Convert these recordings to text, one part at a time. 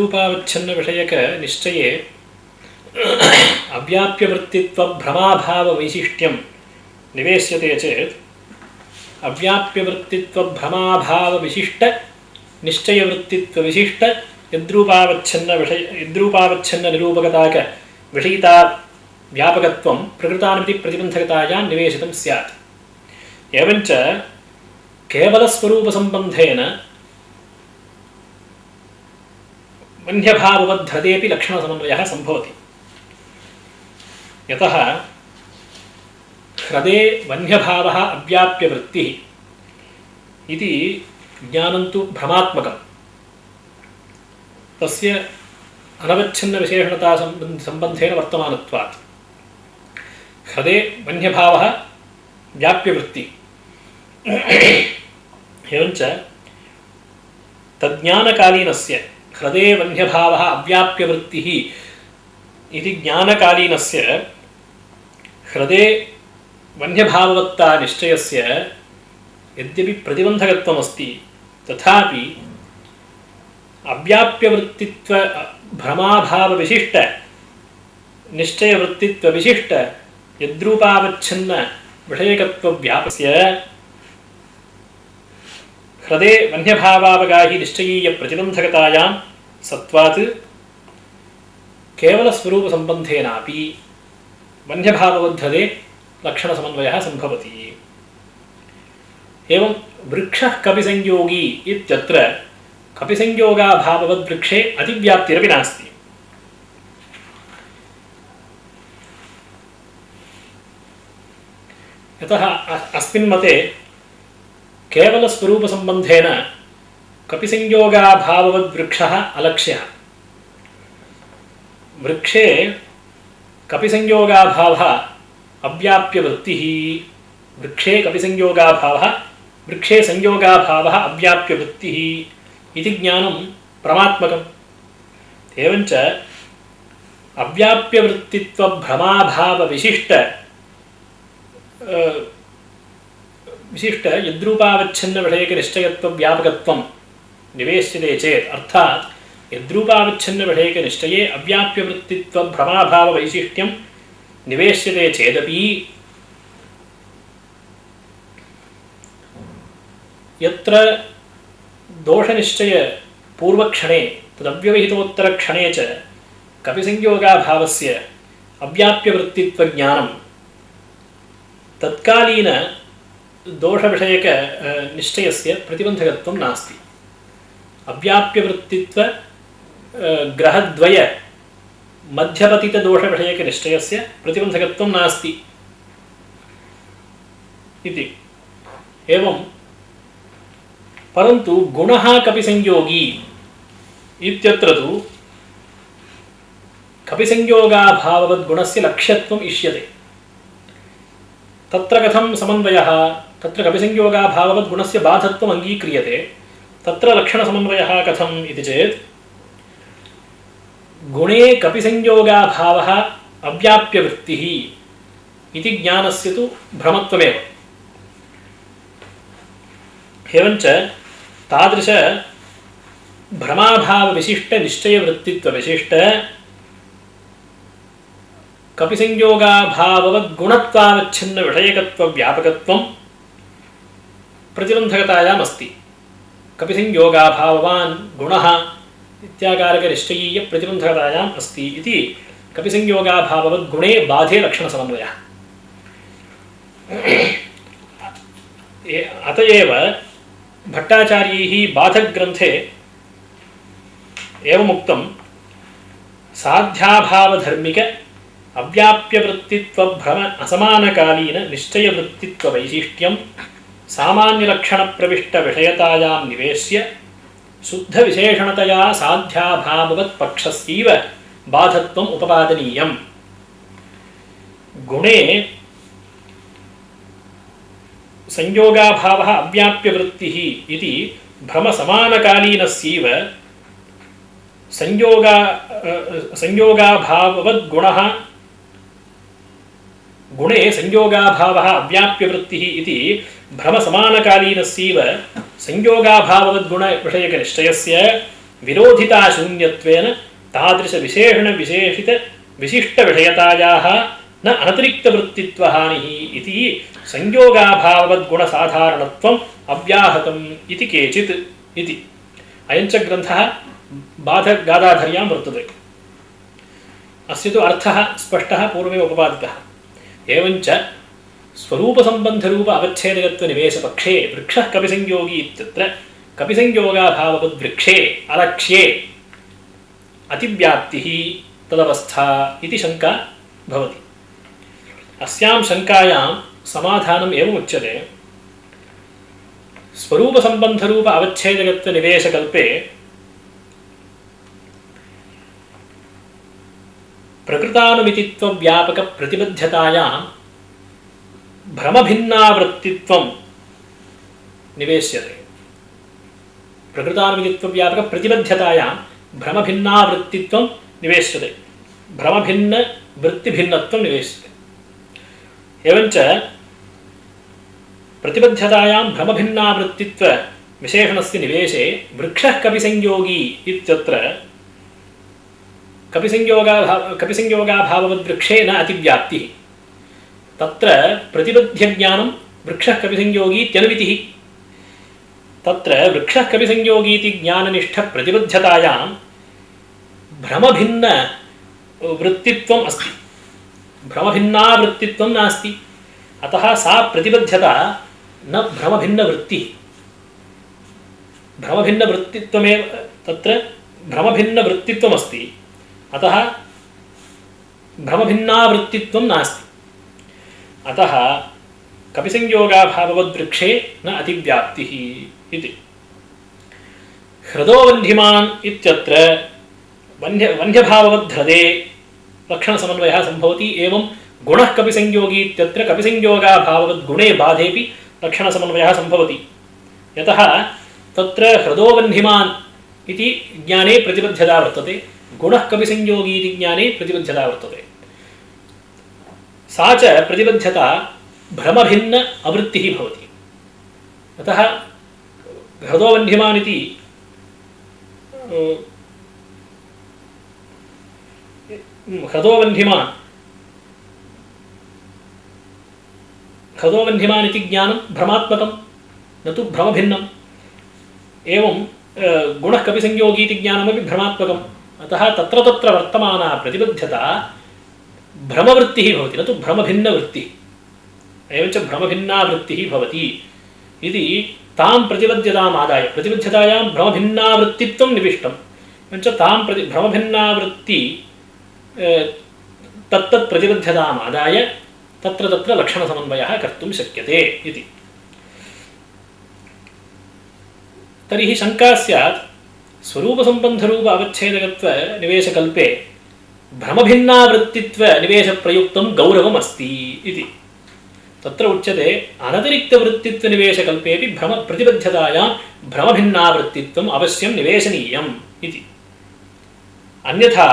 रूपावच्छिन्न विषयक निश्चये अव्याप्यवृत्तित्व भ्रमाभाव वैशिष्ट्यं निवेश्यते चेत् अव्याप्यवृत्तित्व भ्रमाभाव विशिष्ट निश्चयवृत्तित्व विशिष्ट यद्रूपावच्छिन्न निरूपकताक विषयिता व्यापकत्वं प्रकृतानुमति प्रतिबन्धकतायां निवेशितं स्यात्। एवञ्च केवलस्वरूपसम्बन्धेन वन्यभाववद्धतेऽपि लक्षणसमन्वयः सम्भवति। यतः ह्रदे वन्यभावः अव्याप्यवृत्तिः इति ज्ञानं तु भ्रमात्मकं, तस्य अनवच्छिन्नविशेषणता सम्बन्धेन वर्तमानत्वात्। ह्रदे वन्यभावः व्याप्यवृत्ति। एवञ्च तज्ज्ञानकालीनस्य ह्रदे वन्यभावः अव्याप्यवृत्तिः इति ज्ञानकालीनस्य ह्रदे वन्यभाववत्ता निश्चयस्य यद्यपि प्रतिबन्धकत्वमस्ति तथापि अव्याप्यवृत्तित्व भ्रमाभावविशिष्ट निश्चयवृत्तित्वविशिष्ट यद्रूपावच्छिन्न विषयकत्वव्यापस्य ह्रदे वन्यभावावगाहि निश्चयीय प्रतिबन्धकतायां सत्त्वात् केवलस्वरूपसम्बन्धेनापि वन्यभाववद्धते लक्षणसमन्वयः सम्भवति। एवं वृक्षः कपिसंयोगी इत्यत्र कपिसंयोगाभाववद्वृक्षे अतिव्याप्तिरपि नास्ति। यतः अस्मिन् मते केवलस्वरूपसम्बन्धेन कपिसंयोगाभाववद्वृक्षः अलक्ष्यः। वृक्षे कपिसंयोगाभावः अव्याप्यवृत्तिः, वृक्षे कपिसंयोगाभावः वृक्षे संयोगाभावः अव्याप्यवृत्तिः इति ज्ञानं प्रमात्मकम्। एवञ्च अव्याप्यवृत्तित्वभ्रमाभावविशिष्ट विशिष्ट यद्रूपावच्छिन्नविषयकनिश्चयत्वव्यापकत्वं निवेश्यते चेत्, अर्थात् यद्रूपावच्छिन्नविषयकनिश्चये अव्याप्यवृत्तित्वभ्रमाभाववैशिष्ट्यं निवेश्यते चेदपि यत्र दोषनिश्चय पूर्वक्षणे तदव्यवहितोत्तरक्षणे च कपिसंयोगाभावस्य अव्याप्यवृत्तित्वज्ञानं तत्कालीन दोषविषयक निश्चयस्य प्रतिबन्धकत्वं नास्ति। अव्याप्यवृत्तित्व ग्रहद्वय मध्यपतितदोषविषयकनिश्चयस्य प्रतिबन्धकत्वं नास्ति इति। एवं परन्तु गुणः कपिसंयोगी इत्यत्र तु कपिसंयोगाभाववद्गुणस्य लक्ष्यत्वम् इष्यते। तत्र कथं समन्वयः? तत्र कपिसंयोगाभाववद्गुणस्य बाधत्वम् अङ्गीक्रियते। तत्र लक्षणसमन्वयः कथम् इति चेत्, गुणे कपिसंयोगाभावः अव्याप्यवृत्तिः इति ज्ञानस्य तु भ्रमत्वमेव। एवञ्च तादृश भ्रमाभावविशिष्ट निश्चयवृत्तित्वविशिष्ट कपिसंयोगाभाववद्गुणत्वावच्छिन्न विषयकत्वव्यापकत्वं प्रतिबन्धकतायाम् अस्ति। कपिसंयोगाभाववान् गुणः इत्याकारकनिश्चयीय प्रतिबन्धकतायाम् अस्ति इति कपिसंयोगाभाववद्गुणे बाधे लक्षणसमन्वयः। अतएव भट्टाचार्यैः बाधग्रन्थे एवमुक्तं, साध्याभावधर्मिक अव्याप्यवृत्तित्वभ्रम असमानकालीन निश्चयवृत्तित्ववैशिष्ट्यं सामान्यलक्षणप्रविष्टविषयतायां निवेश्य शुद्धविशेषणतया साध्याभाववत्पक्षस्यैव बाधत्वम् उपपादनीयम्। गुणे संयोगाभावः अव्याप्यवृत्तिः इति भ्रमसमानकालीनस्यैव संयोगाभाववद्गुणः गुणे संयोगाभावः अव्याप्यवृत्तिः इति भ्रमसमानकालीनस्यैव संयोगाभाववद्गुणविषयकनिश्चयस्य विरोधिता शून्यत्वेन तादृश विशेषण विशेषित विशिष्ट विषयतायाः न अनतिरिक्तवृत्तित्वहानिः इति संयोगाभाववद्गुणसाधारणत्वम् अव्याहतम् इति केचित् इति। अयञ्च ग्रन्थः बाधगादाधर्यां वर्तते। अस्य तु अर्थः स्पष्टः पूर्वमेव उपपादितः। एवञ्च स्वरूपसम्बन्धरूप अवच्छेदकत्वनिवेशपक्षे वृक्षः कपिसंयोगी इत्यत्र कपिसंयोगाभाववद्वृक्षे अलक्ष्ये अतिव्याप्तिः तदवस्था इति शङ्का भवति। अस्यां शङ्कायां समाधानम् एवम् उच्यते। स्वरूपसम्बन्धरूप अवच्छेदकत्वनिवेशकल्पे प्रकृतानुमितित्वव्यापकप्रतिबद्धतायां भ्रमभिन्नावृत्तित्वं निवेश्यते। प्रकृतानुमितित्वव्यापकप्रतिबद्धतायां भ्रमभिन्नावृत्तित्वं निवेश्यते, भ्रमभिन्नवृत्तिभिन्नत्वं निवेश्यते। एवञ्च प्रतिबद्धतायां भ्रमभिन्नावृत्तित्वविशेषणस्य निवेशे वृक्षः कपिसंयोगी इत्यत्र कपिसंयोगाभाववद्वृक्षे न अतिव्याप्तिः। तत्र प्रतिबध्यज्ञानं वृक्षः कपिसंयोगी इत्यनुमितिः। तत्र वृक्षः कपिसंयोगी इति ज्ञाननिष्ठप्रतिबद्धतायां भ्रमभिन्नवृत्तित्वम् अस्ति, भ्रमभिन्नावृत्तित्वं नास्ति। अतः सा प्रतिबद्धता न भ्रमभिन्नवृत्तिः। भ्रमभिन्नवृत्तित्वमेव तत्र भ्रमभिन्नवृत्तित्वमस्ति, अतः भ्रमभिन्नावृत्तित्वं नास्ति। अतः कपिसंयोगाभाववद्वृक्षे न अतिव्याप्तिः इति। हृदोवन्धिमान् इत्यत्र वन्ध्यभाववद्ह्रदे लक्षणसमन्वयः सम्भवति। एवं गुणः कपिसंयोगी इत्यत्र कपिसंयोगाभाववद्गुणे बाधेपि लक्षणसमन्वयः सम्भवति। यतः तत्र हृदोवन्धिमान् इति ज्ञाने प्रतिबद्धता वर्तते, गुणः कपिसंयोगी इति ज्ञाने प्रतिबद्धता वर्तते। सा च प्रतिबद्धता भ्रमभिन्न अवृत्तिः भवति। अतः हृदोवन्ध्यमान् इति हृदोवन्ध्यमान् इति ज्ञानं भ्रमात्मकं न तु भ्रमभिन्नम्। एवं गुणः कपिसंयोगी इति ज्ञानमपि भ्रमात्मकम्। अतः तत्र तत्र वर्तमाना प्रतिबद्धता भ्रमवृत्तिः भवति, न तु भ्रमभिन्नवृत्तिः। एवञ्च भ्रमभिन्ना वृत्तिः भवति इति तां प्रतिबद्धताम् आदाय प्रतिबद्धतायां भ्रमभिन्नावृत्तित्वं निविष्टम्। एवञ्च तां भ्रमभिन्नावृत्ति तत्तत् प्रतिबद्धताम् आदाय तत्र तत्र लक्षणसमन्वयः कर्तुं शक्यते इति। तर्हि शङ्का स्यात् स्वरूपसम्बन्धरूप अवच्छेदकत्वनिवेशकल्पे भ्रमभिन्नावृत्तित्वनिवेशप्रयुक्तं गौरवमस्ति इति। तत्र उच्यते अनतिरिक्तवृत्तित्वनिवेशकल्पेऽपि प्रतिबद्धतायां भ्रमभिन्नावृत्तित्वम् अवश्यं निवेशनीयम् इति। अन्यथा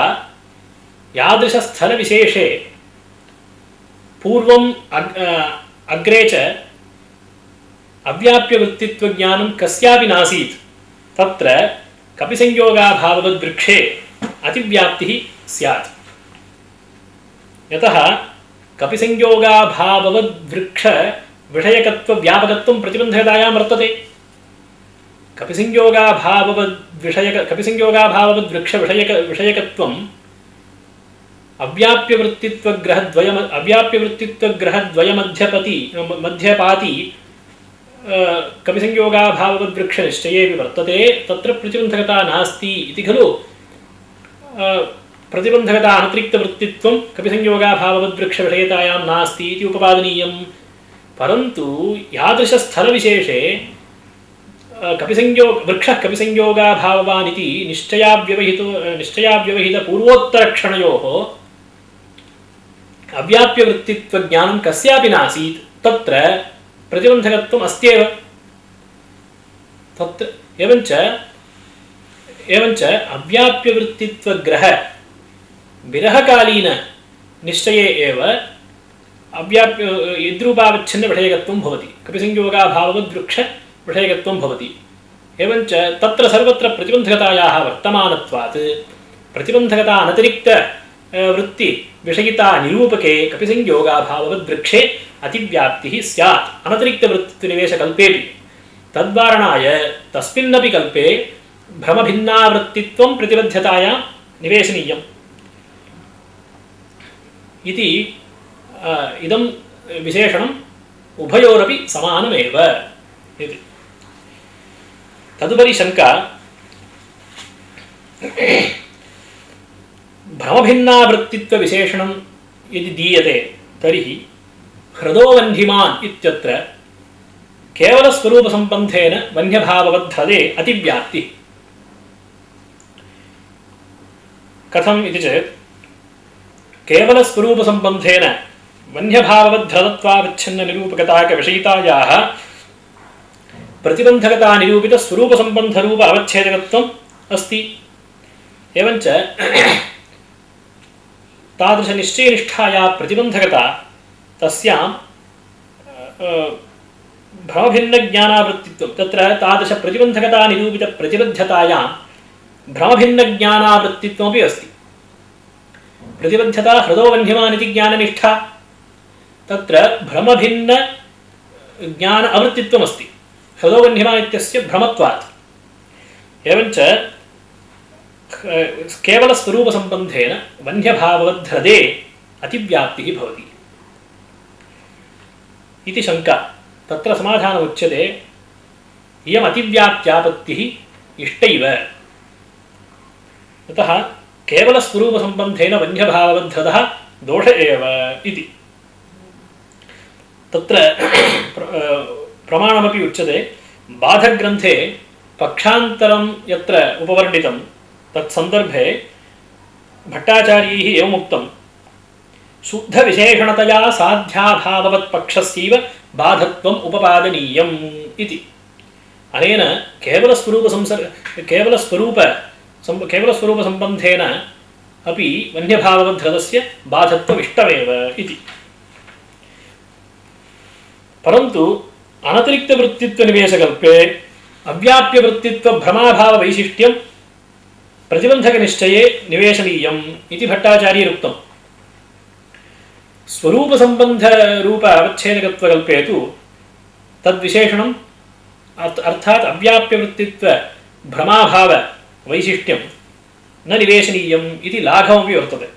यादृशस्थलविशेषे पूर्वम् अग्रे च अव्याप्यवृत्तित्वज्ञानं कस्यापि नासीत्, तत्र कपिसंयोगाभाववद्वृक्षे अतिव्याप्तिः स्यात्। यतः कपिसंयोगाभाववद्वृक्षविषयकत्वव्यापकत्वं प्रतिबन्धकतायां वर्तते। कपिसंयोगाभाववद्वृक्षविषयकत्वम् अव्याप्यवृत्तित्वग्रहद्वयमध्यपाती कपिसंयोगाभाववद्वृक्षनिश्चयेऽपि वर्तते। तत्र प्रतिबन्धकता नास्ति इति खलु प्रतिबन्धकता अनतिरिक्तवृत्तित्वं कपिसंयोगाभाववद्वृक्षविषयतायां नास्ति इति उपपादनीयं। परन्तु यादृशस्थलविशेषे वृक्षः कपिसंयोगाभाववान् इति निश्चयाव्यवहितपूर्वोत्तरक्षणयोः अव्याप्यवृत्तित्वज्ञानं कस्यापि नासीत्, तत्र प्रतिबन्धकत्वम् अस्त्येव। तत् एवञ्च अव्याप्यवृत्तित्वग्रह विरहकालीन निश्चये एव यद्रूपावच्छिन्नविषयकत्वं भवति, कपिसंयोगाभाववद्वृक्षविषयकत्वं भवति। एवञ्च तत्र सर्वत्र प्रतिबन्धकतायाः वर्तमानत्वात् प्रतिबन्धकता अनतिरिक्त वृत्ति विषयिता निरूपके कपिसंयोगाभाववद्वृक्षे अतिव्याप्तिः स्यात् अनतिरिक्तवृत्तिनिवेशकल्पेऽपि तद्वारणाय तस्मिन्नपि कल्पे भ्रमभिन्नावृत्तित्वं प्रतिबद्धतायां निवेशनीयम् इति इदं विशेषणम् उभयोरपि समानमेव इति। तदुपरि शङ्का भ्रमभिन्नावृत्तित्वविशेषणं यदि दीयते तर्हि हृदोवह्निमान् इत्यत्र केवलस्वरूपसम्बन्धेन वह्न्यभाववद्ध्रदे अतिव्याप्तिः। कथम् इति चेत् केवलस्वरूपसम्बन्धेन वह्न्यभाववद्ध्रदत्वावच्छिन्ननिरूपकताकविषयितायाः प्रतिबन्धकतानिरूपितस्वरूपसम्बन्धरूप अवच्छेदकत्वम् अस्ति। एवञ्च तादृशनिश्चयनिष्ठाया प्रतिबन्धकता तस्यां भ्रमभिन्नज्ञानावृत्तित्वं तत्र तादृशप्रतिबन्धकतानिरूपितप्रतिबद्धतायां भ्रमभिन्नज्ञानावृत्तित्वमपि अस्ति। प्रतिबद्धता हृदोवह्निमान् इति ज्ञाननिष्ठा तत्र भ्रमभिन्नज्ञान अवृत्तित्वमस्ति हृदोवह्निमान् इत्यस्य भ्रमत्वात्। एवञ्च केवलस्वरूपसम्बन्धेन वह्न्यभाववद्ध्रदे अतिव्याप्तिः भवति इति शङ्का। तत्र समाधानमुच्यते इयम् अतिव्याप्त्यापत्तिः इष्टैव। अतः केवलस्वरूपसम्बन्धेन वह्न्यभाववद्ध्रदः दोष एव इति। तत्र प्रमाणमपि उच्यते। बाधग्रन्थे पक्षान्तरं यत्र उपवर्णितं तत्सन्दर्भे भट्टाचार्यैः एवमुक्तं शुद्धविशेषणतया साध्याभाववत्पक्षस्यैव बाधत्वम् उपपादनीयम् इति। अनेन केवलस्वरूपसम्बन्धेन अपि वह्न्यभाववद्ध्रदस्य बाधत्वमिष्टमेव इति। परन्तु अनतिरिक्तवृत्तित्वनिवेशकल्पे अव्याप्यवृत्तित्वभ्रमाभाववैशिष्ट्यं प्रतिबन्धकनिश्चये निवेशनीयम् इति भट्टाचार्यैरुक्तम्। स्वरूपसम्बन्धरूप अवच्छेदकत्वकल्पे तु तद्विशेषणम् अर्थात् अव्याप्यवृत्तित्वभ्रमाभाववैशिष्ट्यं न निवेशनीयम् इति लाघवमपि वर्तते।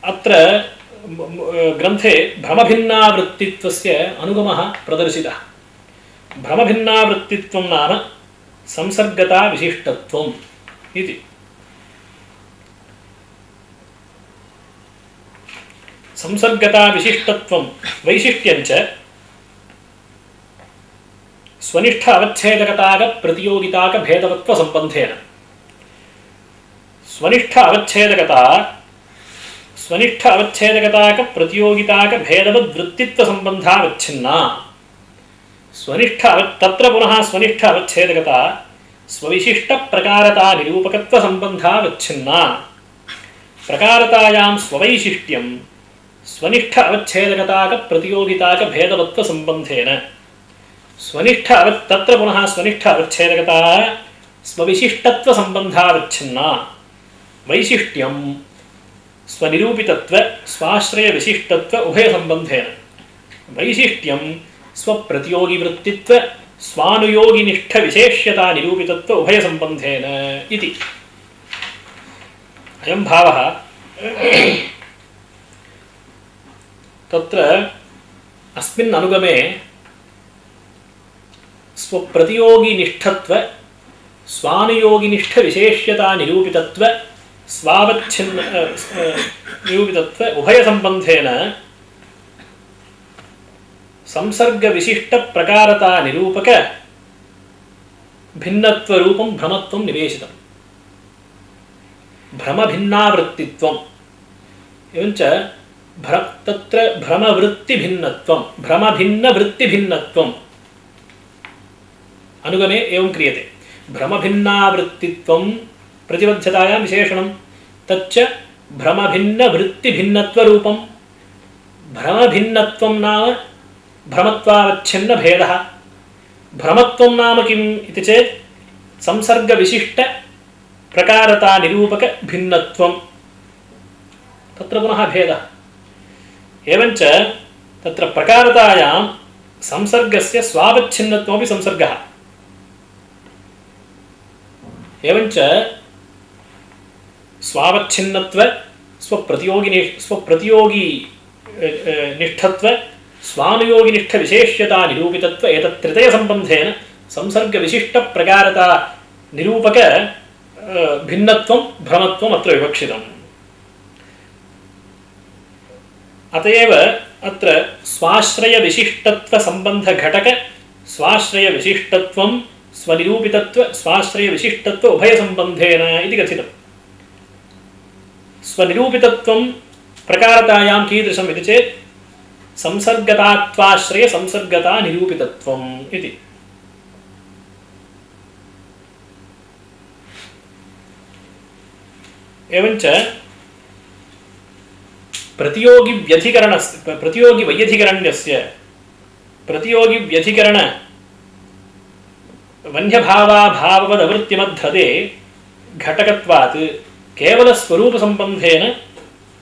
अत्र ग्रन्थे भ्रमभिन्नावृत्तित्वस्य अनुगमः प्रदर्शितः। भ्रमभिन्नावृत्तित्वं नाम संसर्गता विशिष्टत्वम् इति। संसर्गता विशिष्टत्वं वैशिष्ट्यञ्च स्वनिष्ठ अवच्छेदकताक प्रतियोगिताक भेदवत्व संबंधेन स्वनिष्ठ अवच्छेदकताक प्रतियोगिताक भेदवद्वृत्तित्व संबंधावच्छिन्ना तत्र पुनः स्वनिष्ठ अवच्छेदकता स्वविशिष्ट प्रकारता निरूपकत्व संबंधावच्छिन्ना प्रकारतायां स्ववैशिष्ट्यं स्वनिष्ठ अवच्छेदकताक प्रतियोगिताक भेदवत्व संबंधेन तत्र पुनः स्वनिष्ठ अवच्छेदकता स्वविशिष्टत्व संबंधावच्छिन्ना वैशिष्ट्यं स्वनिरूपितत्व स्वाश्रय विशिष्टत्व उभय संबंधेन वैशिष्ट्यं स्वप्रतियोगिवृत्तित्व स्वानुयोगिनिष्ठ विशेष्यता निरूपितत्व उभय संबंधेन इति। अयं भावः तत्र अस्मिन् अनुगमे स्वप्रतियोगिनिष्ठत्व स्वानुयोगिनिष्ठ विशेष्यता निरूपितत्व स्वावच्छिन्न निरूपितत्व उभय संबंधेन संसर्ग विशिष्ट प्रकारता निरूपक भिन्नत्व रूपं भ्रमत्वं निवेशितम्। भ्रम भिन्नावृत्तित्वम् एवञ्च तत्र भ्रमवृत्ति भिन्नत्वं भ्रम भिन्न वृत्ति भिन्नत्वम् अनुगमे एवं क्रियते। भ्रम भिन्नावृत्तित्वं प्रतिबद्धतायां विशेषणं तच्च भ्रम भिन्न वृत्ति भिन्नत्व रूपं भ्रम भिन्नत्वं नाम भ्रमत्वावच्छिन्न भेदः भ्रमत्वं नाम किम् इति चेत् संसर्गविशिष्टप्रकारतानिरूपकभिन्नत्वं तत्र पुनः भेदः। एवञ्च तत्र प्रकारतायां संसर्गस्य स्वावच्छिन्नत्वमपि संसर्गः। एवञ्च स्वावच्छिन्नत्व स्वप्रतियोगी निष्ठत्व स्वानुयोगिनिष्ठविशेष्यता निरूपितत्व एतत् तृतीयसम्बन्धेन संसर्गविशिष्टप्रकारता निरूपक भिन्नत्वं भ्रमत्वम् अत्र विवक्षितम्। अतएव अत्र स्वाश्रयविशिष्टत्वसम्बन्धघटक स्वाश्रयविशिष्टत्वं स्वनिरूपितत्व स्वाश्रयविशिष्टत्व उभयसम्बन्धेन इति कथितम्। स्वनिरूपितत्वं प्रकारतायां कीदृशम् इति चेत् संसर्गतात्वाश्रय संसर्गता निरूपितत्वम् इति। एवञ्च प्रतियोगिव्यधिकरणस्य प्रतियोगिव्यधिकरण वन्यभावाभाववदवृत्तिमद्धते घटकत्वात् केवलस्वरूपसम्बन्धेन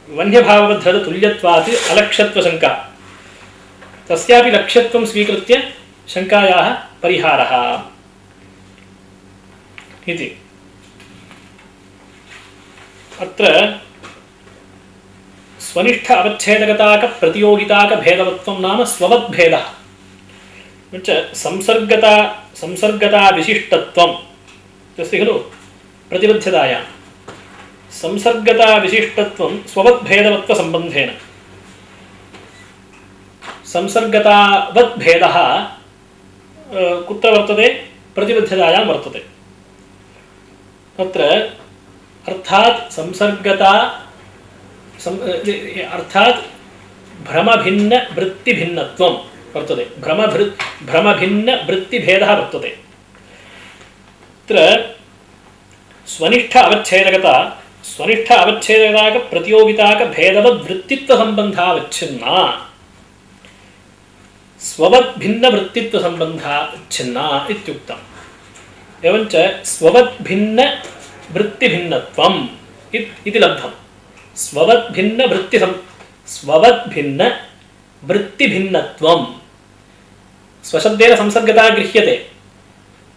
वन्यभाववद्धतुल्यत्वात् अलक्ष्यत्वशङ्का तस्यापि लक्ष्यत्वं स्वीकृत्य शङ्कायाः परिहारः इति। अत्र स्वनिष्ठ अवच्छेदकताक प्रतियोगिताक भेदवत्वं नाम स्ववद्भेदः। संसर्गता विशिष्टत्वं तस्य खलु प्रतिबद्धतायां संसर्गता विशिष्टत्वं स्ववद्भेदवत्वसम्बन्धेन संसर्गतावद्भेदः कुत्र वर्तते प्रतिबद्धतायां वर्तते। तत्र अर्थात् संसर्गता अर्थात् भ्रमभिन्न वृत्तिभिन्नत्वं वर्तते भ्रमभिन्नवृत्तिभेदः वर्तते। तत्र स्वनिष्ठ अवच्छेदकताक प्रतियोगिताक भेदवद्वृत्तित्वसम्बन्धावच्छिन्ना स्ववद्भिन्नवृत्तित्वसम्बन्धावच्छिन्ना इत्युक्तम्। एवञ्च स्ववद्भिन्नवृत्तिभिन्नत्वम् इति लब्धम्। स्ववद्भिन्नवृत्तिभिन्नत्वं स्वशब्देन संसर्गता गृह्यते।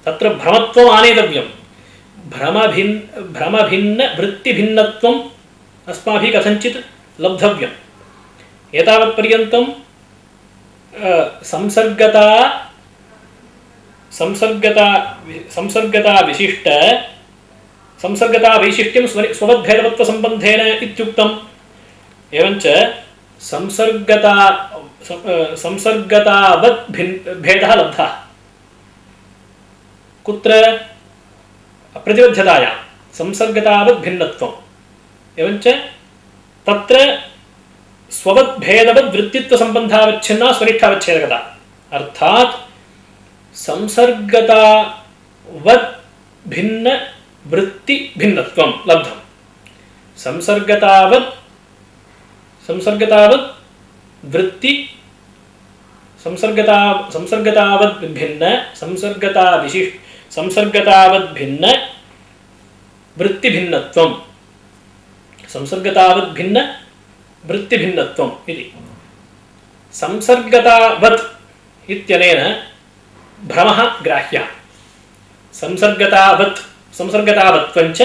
तत्र भ्रमत्वम् आनेतव्यं। भ्रमभिन्नवृत्तिभिन्नत्वम् अस्माभिः कथञ्चित् लब्धव्यम्। एतावत्पर्यन्तं संसर्गता वैशिष्ट्यं स्ववद्भेदवत्वसम्बन्धेन इत्युक्तम्। एवञ्च संसर्गतावद्भेदः लब्धः कुत्र प्रतिबद्धतायां संसर्गतावद्भिन्नत्वम्। एवञ्च तत्र स्ववद्भेदवद्वृत्तित्वसम्बन्धावच्छिन्ना स्वनिष्ठावच्छेदकता अर्थात् संसर्गतावद्भिन्नवृत्तिभिन्नत्वं लब्धम्। संसर्गतावद्भिन्न वृत्तिभिन्नत्वम् इति। संसर्गतावत् इत्यनेन भ्रमः ग्राह्यः। संसर्गतावत्वञ्च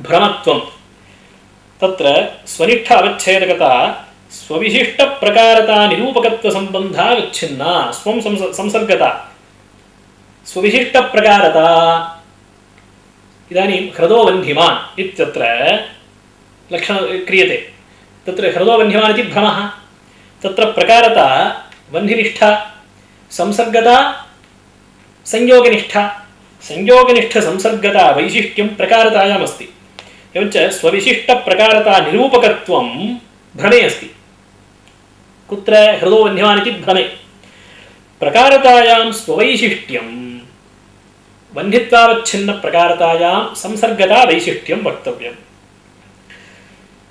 भ्रमत्वं। तत्र स्वनिष्ठ अवच्छेदकता स्वविशिष्टप्रकारता निरूपकत्वसम्बन्धावच्छिन्ना स्वं संसर्गता स्वविशिष्टप्रकारता। इदानीं ह्रदो वह्निमान् इत्यत्र लक्षण क्रियते। तत्र ह्रदो वह्निमान् इति भ्रमः। तत्र प्रकारता वह्निनिष्ठा संसर्गता संयोगनिष्ठा संयोगनिष्ठसंसर्गता वैशिष्ट्यं प्रकारतायाम् अस्ति। एवञ्च स्वविशिष्टप्रकारता निरूपकत्वं भ्रमे अस्ति। कुत्र ह्रदो वह्निमान् इति भ्रमे। प्रकारतायां स्ववैशिष्ट्यं वह्नित्वावच्छिन्नप्रकारतायां संसर्गता वैशिष्ट्यं वक्तव्यम्।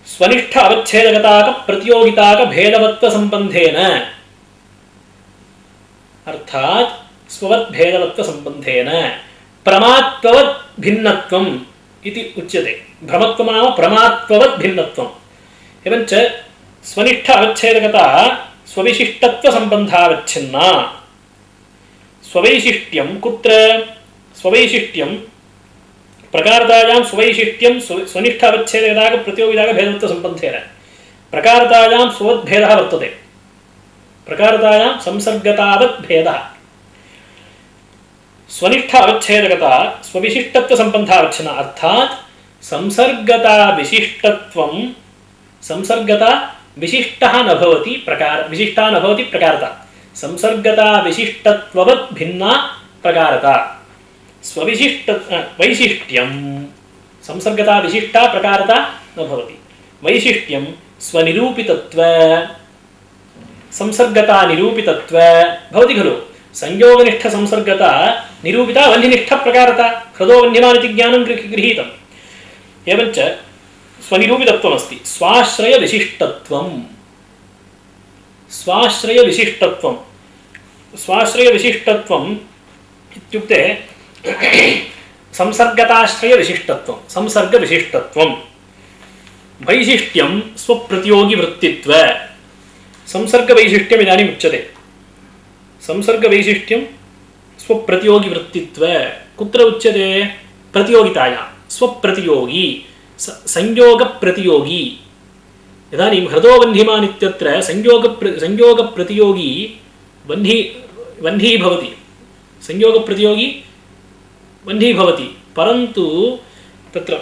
स्वनिष्ठ अवच्छेदकताक प्रतियोगिताक भेदवत्वसम्बन्धेन अर्थात् स्ववद्भेदवत्वसम्बन्धेन प्रमात्ववद् भिन्नत्वम् इति उच्यते। भ्रमत्वं नाम प्रमात्ववद् भिन्नत्वम्। एवञ्च स्वनिष्ठ अवच्छेदकता स्वविशिष्टत्वसम्बन्धावच्छिन्ना। स्ववैशिष्ट्यं कुत्र? स्ववैशिष्ट्यं प्रकारतायां स्ववैशिष्ट्यं स्वनिष्ठ अवच्छेदकता प्रतियोगिता भेदत्वसम्बन्धेन प्रकारतायां स्ववद्भेदः वर्तते। प्रकारतायां संसर्गतावद् भेदः। स्वनिष्ठ अवच्छेदकता स्वविशिष्टत्वसम्बन्धावच्छिन्ना अर्थात् संसर्गता विशिष्टत्वं संसर्गता विशिष्टः न भवति प्रकार विशिष्टा न भवति प्रकारता। संसर्गता विशिष्टत्ववद् भिन्ना प्रकारता। स्वविशिष्ट वैशिष्ट्यं संसर्गता विशिष्टा प्रकारता न भवति। वैशिष्ट्यं स्वनिरूपितत्व संसर्गता निरूपितत्व भवति खलु। संयोगनिष्ठ संसर्गता निरूपिता वह्निनिष्ठ प्रकारता। हृदो वह्निमान् इति ज्ञानं गृहीतम्। एवञ्च स्वनिरूपितत्वमस्ति। स्वाश्रय विशिष्टत्वं स्वाश्रय विशिष्टत्वं स्वाश्रय विशिष्टत्वम् इत्युक्ते संसर्गताश्रय विशिष्टत्वं संसर्ग विशिष्टत्वं। वैशिष्ट्यं स्वप्रतियोगी वृत्तित्व संसर्ग वैशिष्ट्यम् इदानीम् उच्यते। संसर्ग वैशिष्ट्यं स्वप्रतियोगी वृत्तित्व कुत्र उच्यते? प्रतियोगितायां स्वप्रतियोगी संयोग प्रतियोगी। इदानीं हृदो वह्निमान् इत्यत्र संयोग प्रतियोगी वह्नी भवति। संयोग प्रतियोगी वह्नी भवति परन्तु तत्र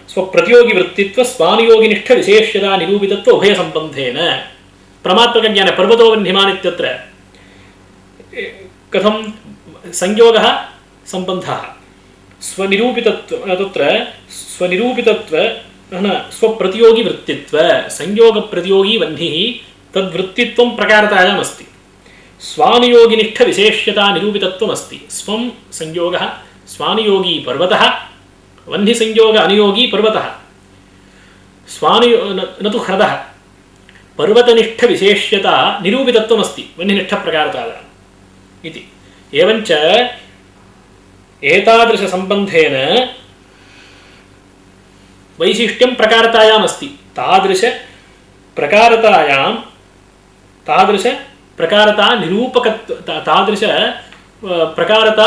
स्वप्रतियोगी वृत्तित्व स्वानुयोगिनिष्ठ विशेष्यता निरूपितत्व उभय संबंधेन प्रमात्मक ज्ञान पर्वतो वह्निमान् इत्यत्र कथं संयोगः संबन्धः स्वनिरूपितत्व तत्र स्वनिरूपितत्व स्वप्रतियोगी वृत्तित्व संयोग प्रतियोगी वह्निः तद्वृत्तित्वं प्रकारतायाम् अस्ति। स्वानुयोगिनिष्ठ विशेष्यता निरूपितत्वम् अस्ति। स्वं संयोगः स्वानुयोगी पर्वतः वह्नि संयोग अनुयोगी पर्वतः न तु ह्रदः पर्वतनिष्ठ विशेष्यता निरूपितत्वम् अस्ति वह्निनिष्ठ प्रकारतायाम् इति। एवञ्च एतादृश संबन्धेन वैशिष्ट्यं प्रकारतायाम् अस्ति। तादृश प्रकारता निरूपकत्व तादृश प्रकारता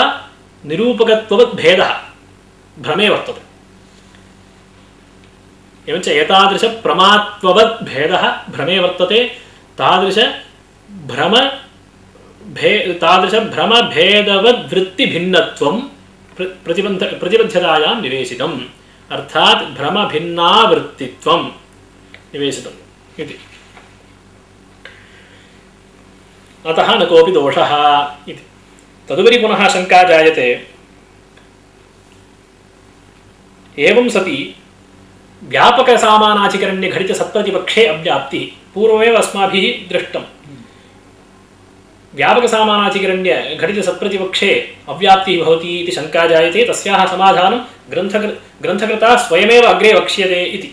निरूपकत्ववद् भेदः भ्रमे वर्तते। एवञ्च एतादृश प्रमात्ववद् भेदः भ्रमे वर्तते। तादृश भ्रमभेदवद् वृत्तिभिन्नत्वं प्रतिबद्धतायां निवेशितम्। अर्थात् भ्रमभिन्नावृत्तित्वं निवेशितम् इति। अतः न कोऽपि दोषः इति। तदुपरि पुनः शङ्का जायते। एवं सति व्यापकसामानाधिकरण्ये घटितसत्प्रतिपक्षे अव्याप्तिः पूर्वमेव अस्माभिः दृष्टम्। व्यापकसामानाधिकरण्य घटितसत्प्रतिपक्षे अव्याप्तिः भवति इति शङ्का जायते। तस्याः समाधानं ग्रन्थकृता स्वयमेव अग्रे वक्ष्यते इति।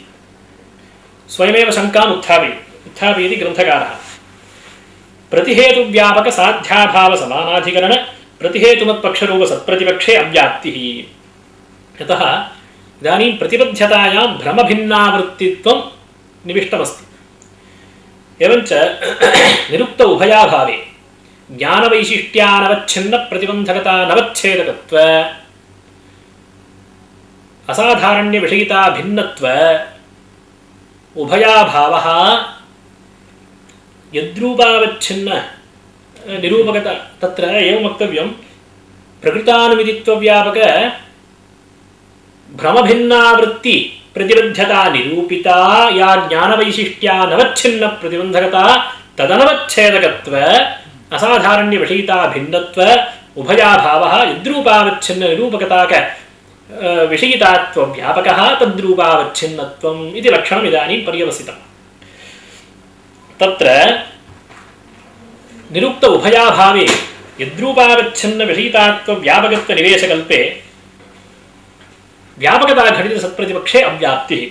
स्वयमेव शङ्काम् उत्थापयति ग्रन्थकारः। प्रतिहेतुव्यापक साध्याभाव समानाधिकरण प्रतिहेतुमत्पक्षरूप सत्प्रतिपक्षे अव्याप्तिः। यतः इदानीं प्रतिबद्धतायां भ्रमभिन्नावृत्तित्वं निविष्टमस्ति। एवञ्च निरुक्त उभयाभावे ज्ञानवैशिष्ट्यानवच्छिन्न प्रतिबन्धकता नवच्छेदकत्व असाधारण्य विषयिता भिन्नत्व उभयाभावः यद्रूपावच्छिन्न निरूपकता तत्र एवं वक्तव्यं। प्रकृतानुमितित्वव्यापक भ्रमभिन्नावृत्ति प्रतिबद्धता निरूपिता या ज्ञानवैशिष्ट्यानवच्छिन्न प्रतिबन्धकता तदनवच्छेदकत्व असाधारण्य विषयिता भिन्नत्व उभयाभावः यद्रूपावच्छिन्न निरूपकताक विषयितात्व व्यापकः तद्रूपावच्छिन्नत्वम् इति लक्षणम् इदानीं पर्यवसितम्। तत्र निरुक्त उभयाभावे यद्रूपावच्छिन्न विषयितात्व व्यापकत्व निवेशकल्पे व्यापकता घटित सत्प्रतिपक्षे अव्याप्तिः।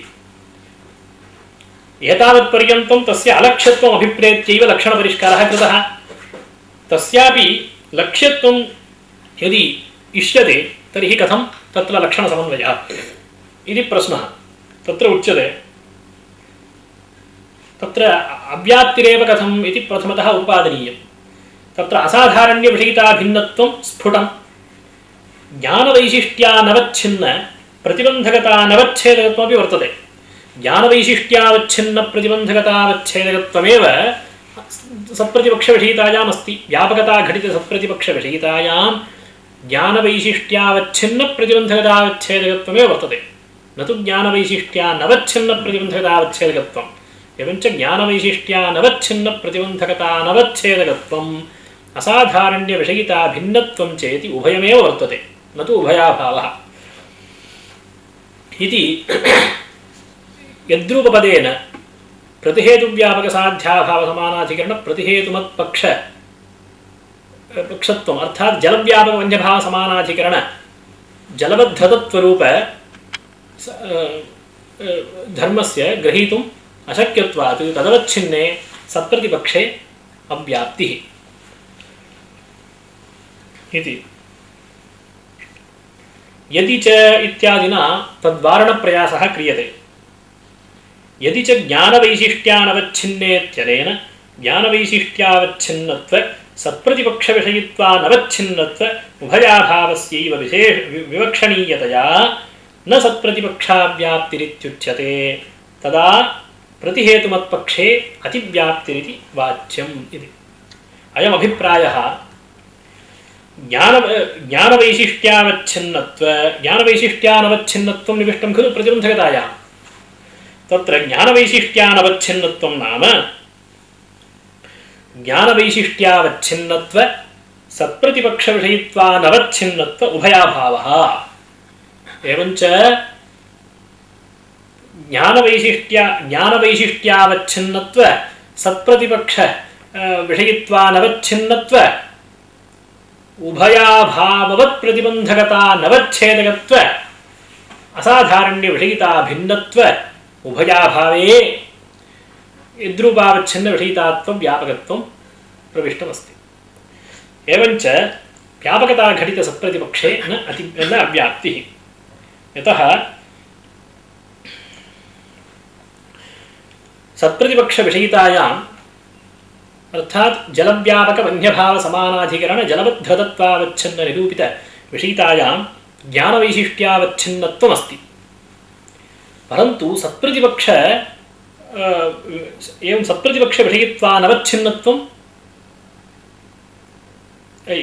एतावत्पर्यन्तं तस्य अलक्ष्यत्वम् अभिप्रेत्यैव लक्षणपरिष्कारः कृतः। तस्यापि लक्ष्यत्वं यदि इष्यते तर्हि कथं तत्र लक्षणसमन्वयः इति प्रश्नः तत्र उच्यते। तत्र अव्याप्तिरेव कथम् इति प्रथमतः उत्पादनीयम्। तत्र असाधारण्यविषयिताभिन्नत्वं स्फुटं ज्ञानवैशिष्ट्यानवच्छिन्न प्रतिबन्धकतानवच्छेदकत्वमपि वर्तते। ज्ञानवैशिष्ट्यावच्छिन्नप्रतिबन्धकतावच्छेदकत्वमेव सत्प्रतिपक्षविषयितायाम् अस्ति। व्यापकताघटितसत्प्रतिपक्षविषयितायां ज्ञानवैशिष्ट्यावच्छिन्नप्रतिबन्धकतावच्छेदकत्वमेव वर्तते, न तु ज्ञानवैशिष्ट्यानवच्छिन्नप्रतिबन्धकतावच्छेदकत्वम्। एवञ्च ज्ञानवैशिष्ट्यानवच्छिन्नप्रतिबन्धकतानवच्छेदकत्वम् असाधारण्यविषयिताभिन्नत्वं चेति उभयमेव वर्तते, न तु उभयाभावः इति। यद्रूपपदेन प्रतिहेतुव्यापकसाध्याभावसमानाधिकरणप्रतिहेतुमत्पक्षत्वम् अर्थात् जलव्यापकवन्यभावसमानाधिकरण जलवद्धतत्वरूप धर्मस्य ग्रहीतुम् अशक्यत्वात् तदवच्छिन्ने सत्प्रतिपक्षे अव्याप्तिः इति। यदि च इत्यादिना तद्वारणप्रयासः क्रियते। यदि च ज्ञानवैशिष्ट्यानवच्छिन्नेत्यनेन ज्ञानवैशिष्ट्यावच्छिन्नत्व सत्प्रतिपक्षविषयित्वानवच्छिन्नत्व उभयाभावस्यैव विवक्षणीयतया न सत्प्रतिपक्षाव्याप्तिरित्युच्यते, तदा प्रतिहेतुमत्पक्षे अतिव्याप्तिरिति वाच्यम् इति। अयमभिप्रायः ज्ञानवैशिष्ट्यानवच्छिन्नत्वं निविष्टं खलु प्रतिबन्धकतायां। तत्र ज्ञानवैशिष्ट्यानवच्छिन्नत्वं नाम ज्ञानवैशिष्ट्यावच्छिन्नत्व सत्प्रतिपक्षविषयित्वानवच्छिन्नत्व उभयाभावः। एवञ्च ज्ञानवैशिष्ट्यावच्छिन्नत्व सत्प्रतिपक्ष विषयित्वानवच्छिन्नत्व उभयाभाववत् प्रतिबन्धकतानवच्छेदकत्व असाधारण्यविषयिताभिन्नत्व उभयाभावे यद्रूपावच्छिन्नविषयितात्वं व्यापकत्वं प्रविष्टमस्ति। एवञ्च व्यापकताघटितसत्प्रतिपक्षे न अव्याप्तिः। यतः सत्प्रतिपक्षविषयितायाम् अर्थात् जलव्यापकवन्यभावसमानाधिकरण जलबद्धतत्वावच्छिन्ननिरूपितविषयितायां ज्ञानवैशिष्ट्यावच्छिन्नत्वमस्ति। परन्तु एवं सत्प्रतिपक्षविषयित्वानवच्छिन्नत्वं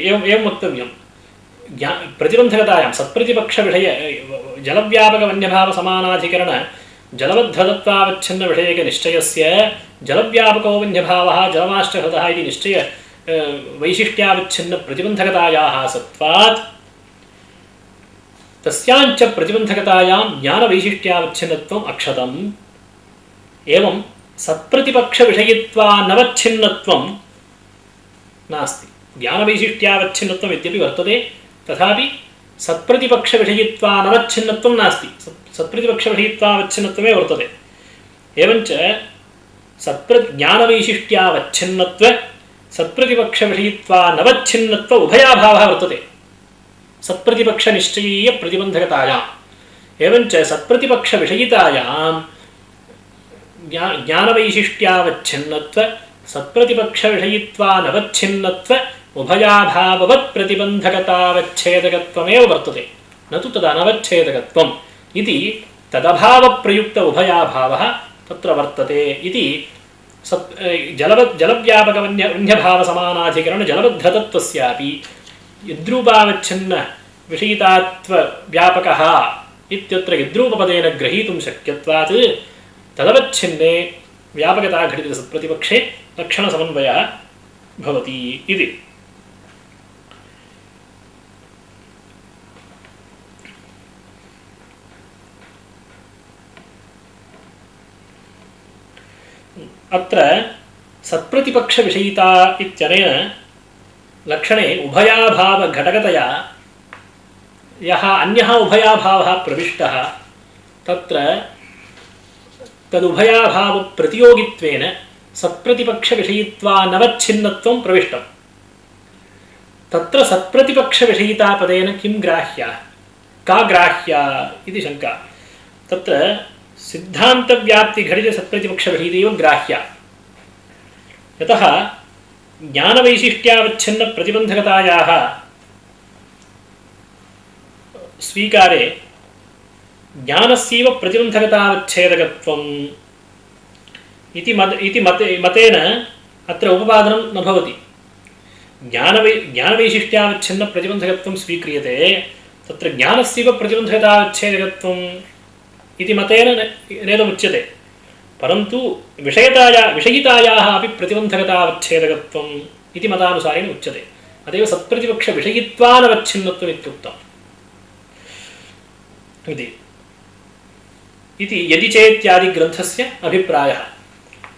एवं वक्तव्यं। प्रतिबन्धकतायां सत्प्रतिपक्षविषय जलव्यापकवन्यभावसमानाधिकरण जलबद्धतत्वावच्छिन्नविषयकनिश्चयस्य जलव्यापको वन्यभावः जलमाश्रहृतः इति निश्चय वैशिष्ट्यावच्छिन्नप्रतिबन्धकतायाः सत्त्वात् तस्याञ्च प्रतिबन्धकतायां ज्ञानवैशिष्ट्यावच्छिन्नत्वम् अक्षतम्। एवं सत्प्रतिपक्षविषयित्वानवच्छिन्नत्वं नास्ति। ज्ञानवैशिष्ट्यावच्छिन्नत्वम् यद्यपि वर्तते तथापि सत्प्रतिपक्षविषयित्वानवच्छिन्नत्वं नास्ति। सत्प्रतिपक्षविषयित्वावच्छिन्नत्वमेव वर्तते। एवञ्च ज्ञानवैशिष्ट्यावच्छिन्नत्व सत्प्रतिपक्षविषयित्वानवच्छिन्नत्व उभयाभावः वर्तते सत्प्रतिपक्षनिश्चयीयप्रतिबन्धकतायाम्। एवञ्च सत्प्रतिपक्षविषयितायां ज्ञानवैशिष्ट्यावच्छिन्नत्व सत्प्रतिपक्षविषयित्वानवच्छिन्नत्व उभयाभाववत् प्रतिबन्धकतावच्छेदकत्वमेव वर्तते, न तु तदनवच्छेदकत्वम् इति। तदभावप्रयुक्त उभयाभावः तत्र वर्तते इति जलव्यापकवन्यभावसमानाधिकरण जलबद्धतत्वस्यापि यद्रूपावच्छिन्नविषयितात्वव्यापकः इत्यत्र यद्रूपपदेन ग्रहीतुं शक्यत्वात् तदवच्छिन्ने व्यापकताघटितसत्प्रतिपक्षे लक्षणसमन्वयः भवति इति। अत्र सत्प्रतिपक्षविषयिता इत्यनेन लक्षणे उभयाभावघटकतया यः अन्यः उभयाभावः प्रविष्टः तत्र तदुभयाभावप्रतियोगित्वेन सत्प्रतिपक्षविषयित्वानवच्छिन्नत्वं प्रविष्टम्। तत्र सत्प्रतिपक्षविषयितापदेन किं ग्राह्या का ग्राह्या इति शङ्का। तत्र सिद्धान्तव्याप्तिघटितसत्प्रतिपक्षविषयितैव ग्राह्या। यतः ज्ञानवैशिष्ट्यावच्छिन्नप्रतिबन्धकतायाः स्वीकारे ज्ञानस्यैव प्रतिबन्धकतावच्छेदकत्वम् इति मतेन अत्र उपपादनं न भवति। ज्ञानवैशिष्ट्यावच्छिन्नप्रतिबन्धकत्वं स्वीक्रियते, तत्र ज्ञानस्यैव प्रतिबन्धकतावच्छेदकत्वम् इति मतेन नेदमुच्यते। परन्तु विषयितायाः अपि प्रतिबन्धकतावच्छेदकत्वम् इति मतानुसारेण उच्यते। अतएव सत्प्रतिपक्षविषयित्वानवच्छिन्नत्वम् इत्युक्तम् इति यदि चेत्यादि ग्रन्थस्य अभिप्रायः।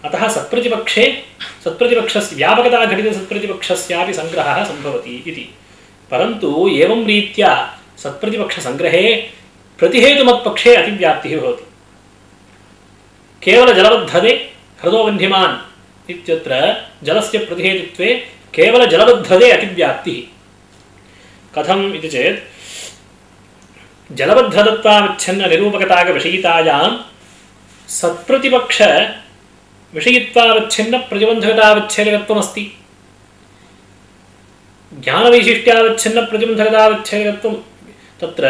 अतः सत्प्रतिपक्षस्य व्यापकताघटितसत्प्रतिपक्षस्यापि सङ्ग्रहः सम्भवति इति। परन्तु एवं रीत्या सत्प्रतिपक्षसङ्ग्रहे प्रतिहेतुमत्पक्षे अतिव्याप्तिः भवति। केवलजलबद्धते हृदोबन्ध्यमान् इत्यत्र जलस्य प्रतिहेतुत्वे केवलजलबद्धते अतिव्याप्तिः। कथम् इति चेत् जलबद्धतत्वावच्छिन्ननिरूपकताविषयितायां सत्प्रतिपक्षविषयित्वावच्छिन्नप्रतिबन्धकतावच्छेदकत्वमस्ति। ज्ञानवैशिष्ट्यावच्छिन्नप्रतिबन्धकतावच्छेदकत्वं तत्र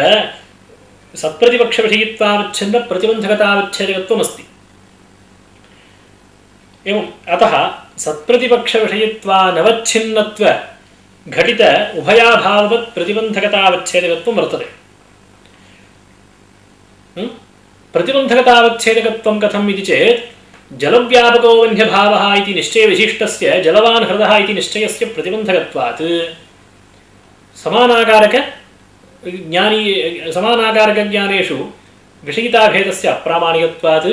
सत्प्रतिपक्षविषयित्वावच्छिन्नप्रतिबन्धकतावच्छेदकत्वमस्ति। एवम् अतः सत्प्रतिपक्षविषयित्वानवच्छिन्नत्व घटित उभयाभाववत् प्रतिबन्धकतावच्छेदकत्वं वर्तते। प्रतिबन्धकतावच्छेदकत्वं कथम् इति चेत् जलव्यापको वह्निभावः इति निश्चयविशिष्टस्य जलवान् हृदः इति निश्चयस्य प्रतिबन्धकत्वात् समानाकारकज्ञानेषु विषयिताभेदस्य अप्रामाणिकत्वात्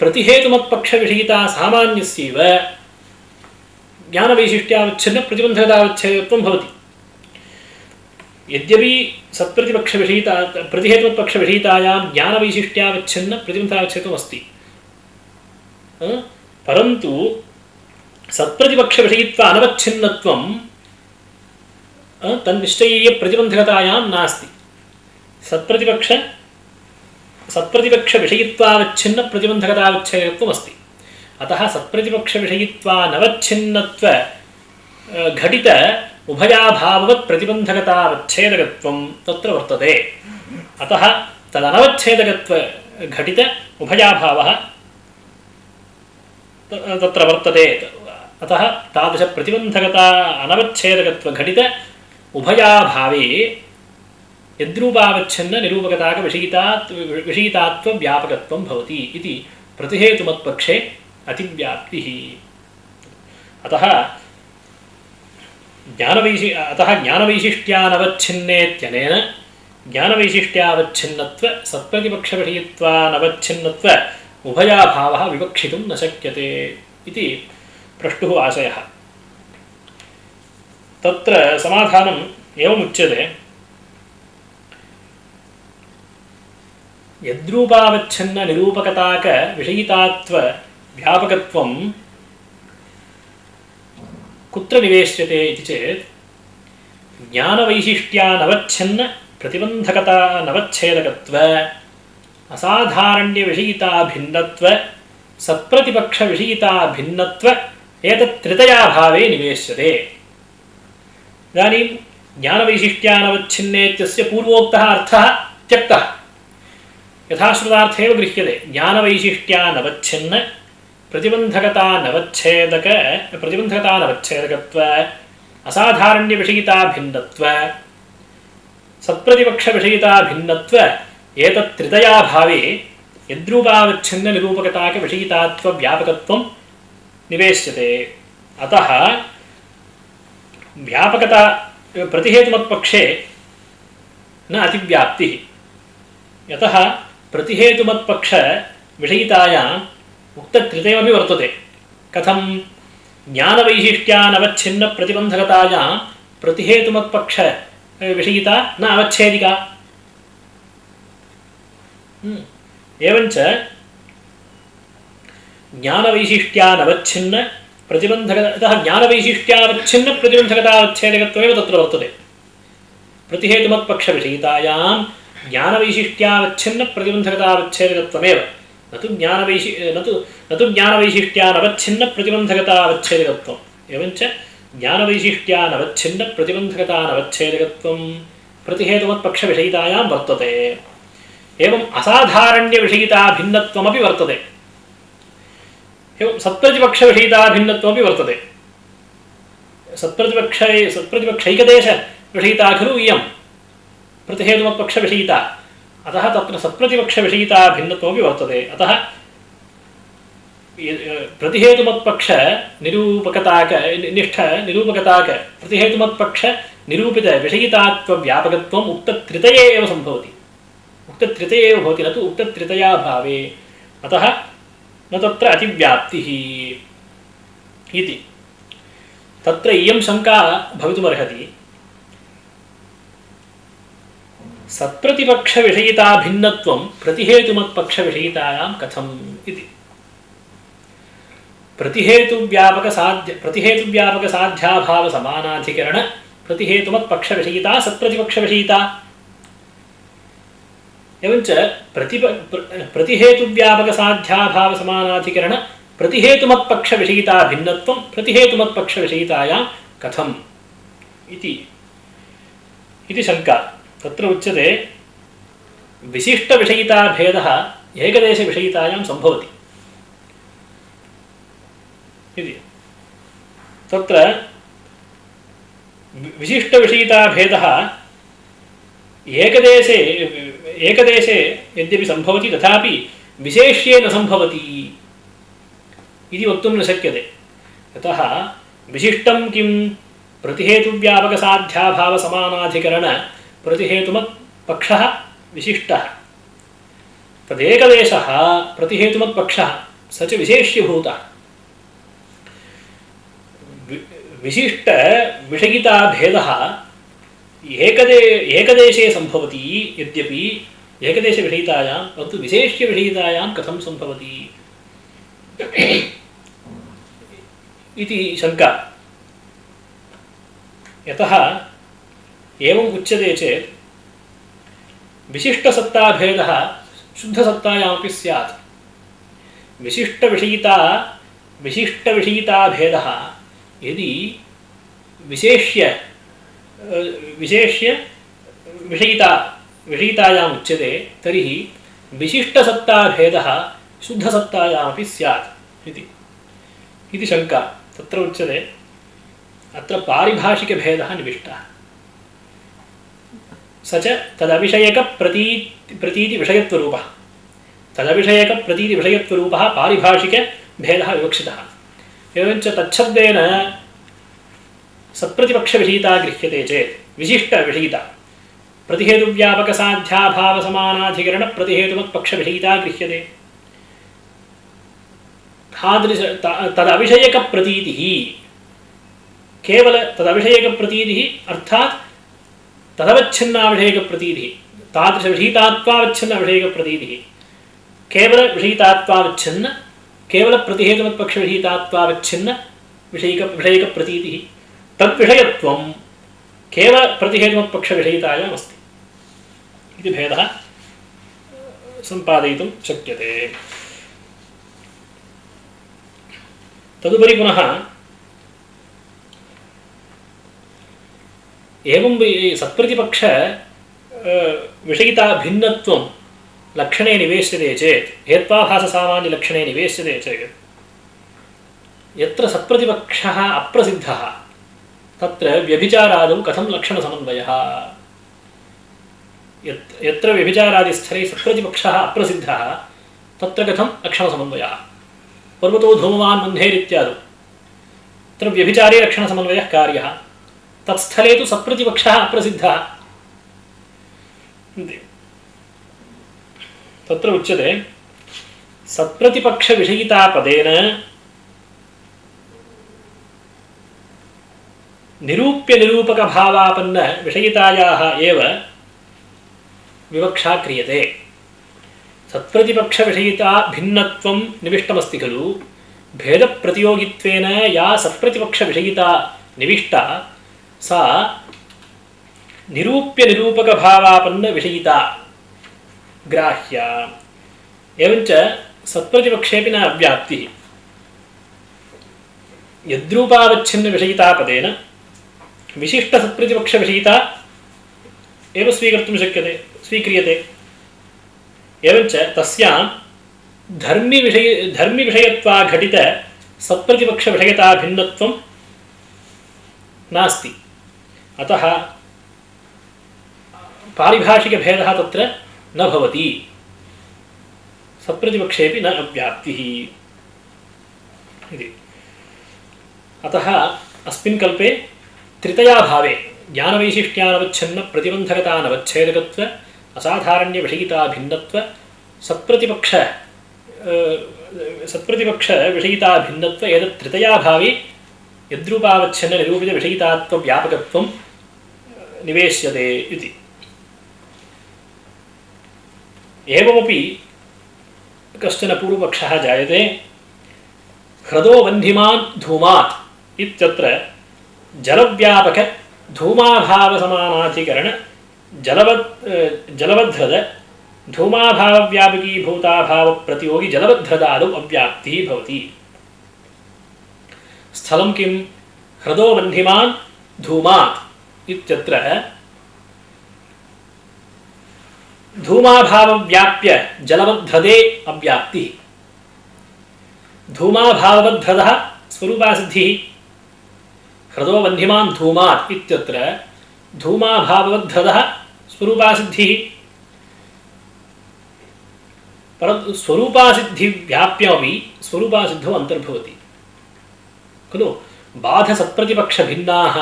प्रतिहेतुमत्पक्षविषयिता सामान्यस्यैव ज्ञानवैशिष्ट्यावच्छिन्नप्रतिबन्धकतावच्छेदकत्वं भवति। यद्यपि प्रतिहेतुमत्पक्षविषयितायां ज्ञानवैशिष्ट्यावच्छिन्नप्रतिबन्धकतावच्छेदकत्वम् अस्ति, परन्तु सत्प्रतिपक्षविषयित्व अनवच्छिन्नत्वं तन्निश्चयीयप्रतिबन्धकतायां नास्ति। सत्प्रतिपक्षविषयित्वावच्छिन्नप्रतिबन्धकतावच्छेदकत्वम् अस्ति। अतः सत्प्रतिपक्षविषयित्वानवच्छिन्नत्व घटित उभयाभाववत् प्रतिबन्धकतावच्छेदकत्वं तत्र वर्तते। अतः तदनवच्छेदकत्व घटित उभयाभावः तत्र वर्तते। अतः तादृशप्रतिबन्धकता अनवच्छेदकत्व घटित उभयाभावे यद्रूपावच्छिन्न निरूपकताक विषयितात्व व्यापकत्वं भवति इति प्रतिहेतुमत्पक्षे अतिव्याप्तिः। अतः ज्ञानवैशिष्ट्यानवच्छिन्नेत्यनेन ज्ञानवैशिष्ट्यावच्छिन्नत्व सत्प्रतिपक्षविषयित्वानवच्छिन्नत्व उभयाभावः विवक्षितुं न शक्यते इति प्रष्टुः आशयः। तत्र समाधानम् एवमुच्यते। यद्रूपावच्छिन्न निरूपकताक विषयितात्व व्यापकत्वं कुत्र निवेश्यते इति चेत् ज्ञानवैशिष्ट्यानवच्छिन्न प्रतिबन्धकता नवच्छेदकत्व असाधारण्यविषयिता भिन्नत्व सत्प्रतिपक्षविषयिता भिन्नत्व एतत्त्रितयाभावे निवेश्यते। इदानीं ज्ञानवैशिष्ट्यानवच्छिन्नेत्यस्य पूर्वोक्तः अर्थः त्यक्तः, यथाश्रुतार्थेव गृह्यते। ज्ञानवैशिष्ट्यानवच्छिन्न प्रतिबन्धकतानवच्छेदकत्व असाधारण्यविषयिता भिन्नत्व सत्प्रतिपक्षविषयिता भिन्नत्व एतत्त्रितयाभावे यद्रूपावच्छिन्न निरूपकताक विषयितात्व व्यापकत्वं निवेश्यते। अतः व्यापकता प्रतिहेतुमत्पक्षे न अतिव्याप्तिः। यतः प्रतिहेतुमत्पक्षविषयितायाम् उक्तत्रितयमपि वर्तते। कथं ज्ञानवैशिष्ट्यानवच्छिन्न प्रतिबन्धकतायां प्रतिहेतुमत्पक्षविषयिता न अवच्छेदिका। एवञ्च ज्ञानवैशिष्ट्यानवच्छिन्न प्रतिबन्धकतः ज्ञानवैशिष्ट्यावच्छिन्नप्रतिबन्धकतावच्छेदकत्वमेव तत्र वर्तते। प्रतिहेतुमत्पक्षविषयितायां ज्ञानवैशिष्ट्यावच्छिन्नप्रतिबन्धकतावच्छेदकत्वमेव न तु ज्ञानवैशिष्ट्यानवच्छिन्नप्रतिबन्धकतावच्छेदकत्वम्। एवञ्च ज्ञानवैशिष्ट्यानवच्छिन्नप्रतिबन्धकतानवच्छेदकत्वं प्रतिहेतुमत्पक्षविषयितायां वर्तते। एवम् असाधारण्यविषयिता भिन्नत्वमपि वर्तते। एवं सत्प्रतिपक्षविषयिता भिन्नत्वमपि वर्तते। सत्प्रतिपक्षैकदेशविषयिता खलु इयं प्रतिहेतुमत्पक्षविषयिता। अतः तत्र सत्प्रतिपक्षविषयिता भिन्नत्वमपि वर्तते। अतः प्रतिहेतुमत्पक्ष निरूपकताक निष्ठ निरूपकताक प्रतिहेतुमत्पक्ष निरूपित विषयितात्व व्यापकत्वम् उक्तत्रितये एव सम्भवति। उक्तत्रितये एव भवति, न तु उक्तत्रितयाभावे। अतः न तत्र अतिव्याप्तिः इति। तत्र इयं शङ्का भवितुमर्हति, सत्प्रतिपक्षविषयिता भिन्नत्वं प्रतिहेतुमत्पक्षविषयितायां कथम् इति। प्रतिहेतुव्यापकसाध्याभावसमानाधिकरण प्रतिहेतुमत्पक्षविषयिता सत्प्रतिपक्षविषयिता। एवञ्च प्रतिहेतुव्यापकसाध्याभावसमानाधिकरण प्रतिहेतुमत्पक्षविषयिता भिन्नत्वं प्रतिहेतुमत्पक्षविषयितायां कथम् इति शङ्का। तत्र उच्यते विशिष्टविषयिताभेदः एकदेशविषयितायां सम्भवति इति। तत्र विशिष्टविषयिताभेदः एकदेशे यद्यपि सम्भवति तथापि विशेष्ये न सम्भवति इति वक्तुं न शक्यते। यतः विशिष्टं किं प्रतिहेतुव्यापकसाध्याभावसमानाधिकरण प्रतिहेतुमत्पक्षः विशिष्टः, तदेकदेशः प्रतिहेतुमत्पक्षः स च विशेष्यभूतः। विशिष्टविषयिताभेदः एकदेशे सम्भवति यद्यपि एकदेशविषयितायां, परन्तु विशेष्यविषयितायां कथं सम्भवति इति शङ्का। यतः एवम् उच्यते चेत् विशिष्टसत्ताभेदः शुद्धसत्तायामपि स्यात्। विशिष्टविषयिताभेदः यदि विषयितायाम् उच्यते तर्हि विशिष्टसत्ताभेदः शुद्धसत्तायामपि स्यात् इति शङ्का। तत्र उच्यते अत्र पारिभाषिकभेदः निविष्टः, स च तदविषयकप्रतीतिविषयत्वरूपः। तदविषयकप्रतीतिविषयत्वरूपः पारिभाषिकभेदः विवक्षितः। एवञ्च तच्छब्देन सत्प्रतिपक्षविषयिता गृह्यते चेत् विशिष्टविषयिता प्रतिहेतुव्यापकसाध्याभावसमानाधिकरण प्रतिहेतुमत्पक्षविषयिता गृह्यते। तदविषयकप्रतीतिः केवल तदविषयकप्रतीतिः अर्थात् तदवच्छिन्नाविषयकप्रतीतिः, तादृशविषयितात्वावच्छिन्नविषयकप्रतीतिः, केवलविषयितात्वावच्छिन्न केवलप्रतिहेतुमत्पक्षविषयितात्वावच्छिन्न विषयकप्रतीतिः, तद्विषयत्वं केवलप्रतिहेतुमत्पक्षविषयितायाम् अस्ति इति भेदः सम्पादयितुं शक्यते। तदुपरि पुनः एवं सत्प्रतिपक्ष विषयिता भिन्नत्वं लक्षणे निवेश्यते चेत्, हेत्वाभाससामान्यलक्षणे निवेश्यते चेत्, यत्र सत्प्रतिपक्षः अप्रसिद्धः तत्र व्यभिचारादौ कथं लक्षणसमन्वयः? यत्र व्यभिचारादिस्थले सत्प्रतिपक्षः अप्रसिद्धः तत्र कथं लक्षणसमन्वयः? पर्वतो धूमवान् मन्धेरित्यादौ तत्र व्यभिचारे लक्षणसमन्वयः कार्यः, तत्स्थले तु सत्प्रतिपक्षः अप्रसिद्धः। तत्र उच्यते सत्प्रतिपक्षविषयितापदेन निरूप्यनिरूपकभावापन्नविषयितायाः एव विवक्षा क्रियते। सत्प्रतिपक्षविषयिता भिन्नत्वं निविष्टमस्ति खलु, भेदप्रतियोगित्वेन या सत्प्रतिपक्षविषयिता निविष्टा सा निरूप्यनिरूपकभावापन्नविषयिता ग्राह्या। एवञ्च सत्प्रतिपक्षेऽपि न अव्याप्तिः। यद्रूपावच्छिन्नविषयिता पदेन विशिष्टसत्प्रतिपक्षविषयिता एव स्वीक्रियते। एवञ्च तस्यां धर्मिविषयत्वा घटित सत्प्रतिपक्षविषयता भिन्नत्वं नास्ति। अतः पारिभाषिकभेदः तत्र न भवति, सत्प्रतिपक्षेऽपि न अव्याप्तिः इति। अतः अस्मिन् कल्पे त्रितयाभावे ज्ञानवैशिष्ट्यानवच्छिन्न प्रतिबन्धकतानवच्छेदकत्व असाधारण्यविषयिता भिन्नत्व सत्प्रतिपक्ष विषयिता भिन्नत्व एतत् त्रितयाभावे यद्रूपावच्छिन्न निरूपित विषयितात्व व्यापकत्वं निवेश्यते इति। एवमपि कश्चन पूर्वपक्षः जायते। ह्रदो वह्निमान् धूमात् इत्यत्र जलव्यापक धूमाभावसमानाधिकरण जलवद्ध्रद धूमाभावव्यापकीभूताभावप्रतियोगि जलवद्ध्रदादौ अव्याप्तिः भवति। स्थलं किं? ह्रदो वह्निमान् धूमात् इत्यत्र धूमाभावव्याप्य जलवद्ध्रदे अव्याप्तिः। धूमाभाववद्ध्रदः स्वरूपासिद्धिः। ह्रदो वह्निमान् धूमात् इत्यत्र धूमाभाववद्ध्रदः स्वरूपासिद्धिः। परन्तु स्वरूपासिद्धिव्याप्यमपि स्वरूपासिद्धौ अन्तर्भवति खलु। बाधसत्प्रतिपक्षभिन्नाः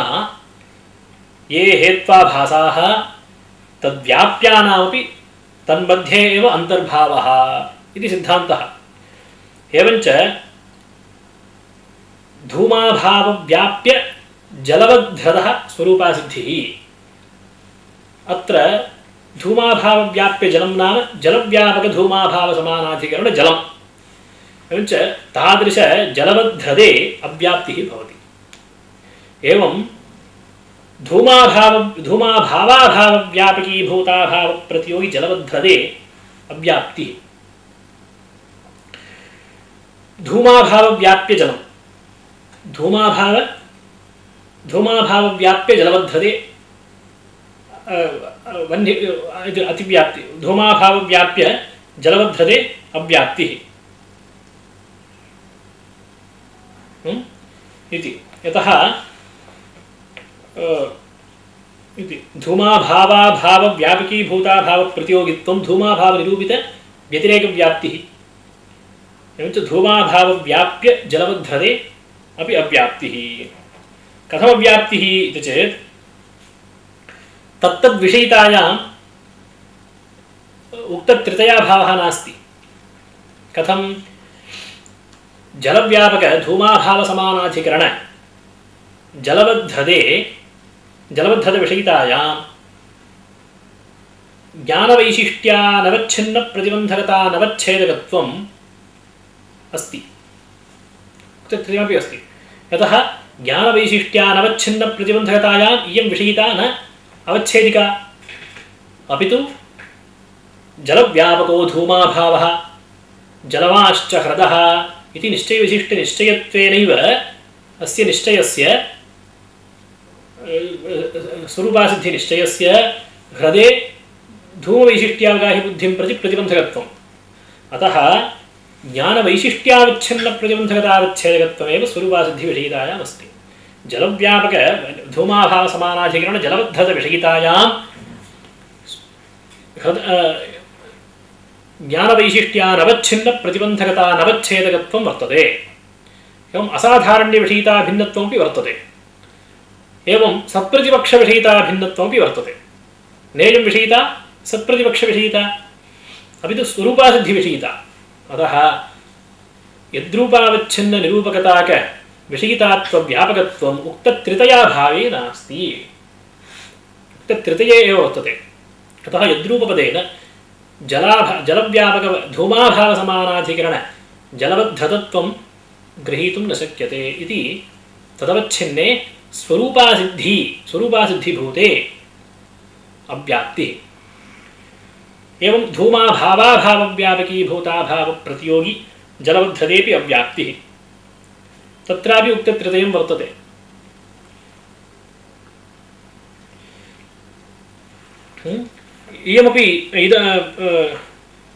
ये हेत्वाभासाः तद्व्याप्यानामपि तन्मध्ये एव अन्तर्भावः इति सिद्धान्तः। एवञ्च धूमाभावव्याप्य जलवद्ध्रदः स्वरूपासिद्धिः। अत्र धूमाभावव्याप्य जलं नाम जलव्यापकधूमाभावसमानाधिकरण जलम्। एवञ्च तादृशजलवद्ध्रदे अव्याप्तिः भवति। एवं धूमाभावाभावव्यापकीभूताभावप्रतियोगि जलवद्ध्रदे अव्याप्तिः। धूमाभावव्याप्य जलं धूमाभावव्याप्य जलवद्ध्रदे अतिव्याप्ति। धूमाभावव्याप्य जलवद्ध्रदे अव्याप्तिः इति। यतः धूमाभावाभावव्यापकीभूताभावप्रतियोगित्वं धूमाभावनिरूपितव्यतिरेकव्याप्तिः। एवञ्च धूमाभावव्याप्य जलवद्ध्रदे अपि अव्याप्तिः। कथमव्याप्तिः इति चेत् तत्तद्विषयितायाम् उक्तत्रितयाभावः नास्ति। कथं? जलव्यापकधूमाभावसमानाधिकरण जलवद्ध्रदविषयितायां ज्ञानवैशिष्ट्यानवच्छिन्नप्रतिबन्धकतानवच्छेदकत्वम् अस्ति। तत्रयमपि अस्ति। यतः ज्ञानवैशिष्ट्यानवच्छिन्नप्रतिबन्धकतायाम् इयं विषयिता न अवच्छेदिका, अपितु जलव्यापको धूमाभावः जलवाश्च ह्रदः इति निश्चयविशिष्टनिश्चयत्वेनैव अस्य निश्चयस्य स्वरूपासिद्धिनिश्चयस्य ह्रदे धूमवैशिष्ट्यावगाहिबुद्धिं प्रति प्रतिबन्धकत्वम्। अतः ज्ञानवैशिष्ट्यावच्छिन्नप्रतिबन्धकतावच्छेदकत्वमेव स्वरूपासिद्धिविषयितायाम् अस्ति। जलव्यापक धूमाभावसमानाधिकरण जलवद्ध्रदविषयितायां ज्ञानवैशिष्ट्यानवच्छिन्नप्रतिबन्धकतानवच्छेदकत्वं वर्तते। एवम् असाधारण्यविषयिताभिन्नत्वमपि वर्तते। एवं सत्प्रतिपक्षविषयिताभिन्नत्वमपि वर्तते। नेयं विषयिता सत्प्रतिपक्षविषयिता अपि तु स्वरूपासिद्धिविषयिता। अतः यद्रूपावच्छिन्ननिरूपकताकविषयितात्वव्यापकत्वम् उक्तत्रितयाभावे नास्ति, उक्तत्रितये एव वर्तते। अतः यद्रूपपदेन जलव्यापकधूमाभावसमानाधिकरण जलवद्ध्रदत्वं गृहीतुं न शक्यते इति तदवच्छिन्ने स्वरूपासिद्धिभूते अव्याप्तिः। एवं धूमाभावाभावव्यापकी भूताभावप्रतियोगी जलवद्धतेऽपि अव्याप्तिः। तत्रापि उक्तत्रितयं वर्तते। इयमपि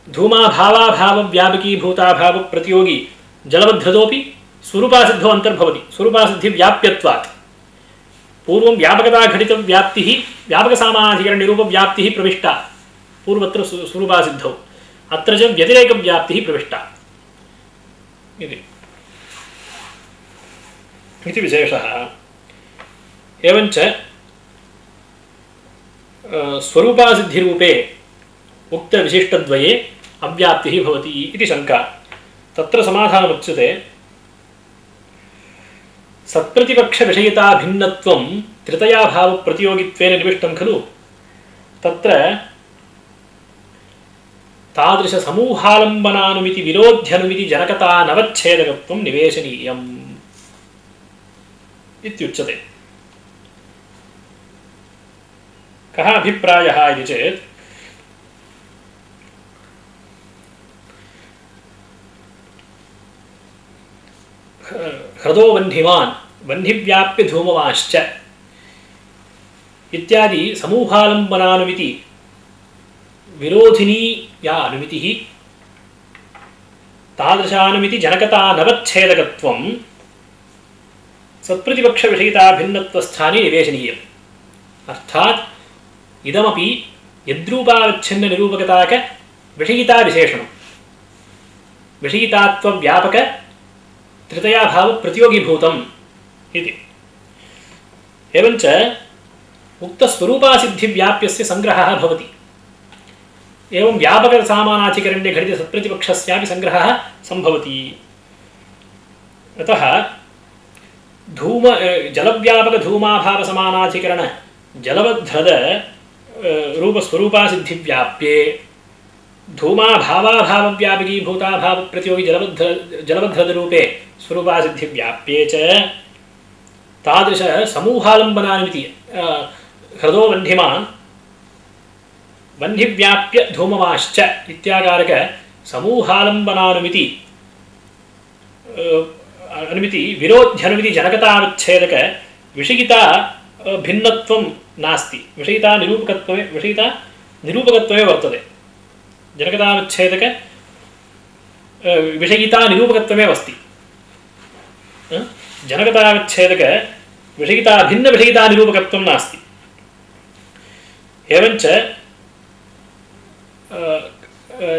धूमाभावाभावव्यापकी भूताभावप्रतियोगी जलवद्धतोऽपि स्वरूपासिद्धो अन्तर्भवति। स्वरूपासिद्धिव्याप्यत्वात् पूर्वं व्यापकताघटितव्याप्तिः व्यापकसामानाधिकरणनिरूपव्याप्तिः प्रविष्टा पूर्वत्र स्वरूपासिद्धौ, अत्र च व्यतिरेकव्याप्तिः प्रविष्टा इति विशेषः। एवञ्च स्वरूपासिद्धिरूपे उक्तविशिष्टद्वये अव्याप्तिः भवति इति शङ्का। तत्र समाधानमुच्यते सत्प्रतिपक्षविषयिता भिन्नत्वं त्रितयाभावप्रतियोगित्वेन निविष्टं खलु। तत्र तादृशसमूहालम्बनानुमिति विरोध्यनुमिति जनकतानवच्छेदकत्वं निवेशनीयम् इत्युच्यते। कः अभिप्रायः इति चेत् ह्रदो वह्निवान् वह्निव्याप्य धूमवांश्च इत्यादि समूहालम्बनानुमिति विरोधिनी या अनुमितिः तादृशानुमिति जनकतानवच्छेदकत्वं सत्प्रतिपक्षविषयिता भिन्नत्वस्थाने निवेशनीयम्। अर्थात् इदमपि यद्रूपावच्छिन्ननिरूपकताक विषयिता विशेषणं विषयितात्वव्यापक त्रितयाभावप्रतियोगिभूतम् इति। एवञ्च उक्तस्वरूपासिद्धिव्याप्यस्य सङ्ग्रहः भवति। एवं व्यापकसामानाधिकरण्ये घटितसत्प्रतिपक्षस्यापि सङ्ग्रहः सम्भवति। अतः जलव्यापकधूमाभावसमानाधिकरण जलवद्धृद रूपस्वरूपासिद्धिव्याप्ये धूमाभावाभावव्यापकी भूताभावप्रतियोगी जलवद्धृदरूपे स्वरूपासिद्धिव्याप्ये च तादृश समूहालम्बनानिमिति ह्रदो वह्निमान् वह्निव्याप्य धूमवांश्च इत्याकारक समूहालम्बनानुमिति अनुमिति विरोध्यनुमिति जनकतावच्छेदक विषयिता भिन्नत्वं नास्ति। विषयिता निरूपकत्वे वर्तते। जनकतावच्छेदक विषयिता निरूपकत्वमेव अस्ति। जनकतावच्छेदक विषयिता भिन्नविषयिता निरूपकत्वं नास्ति। एवञ्च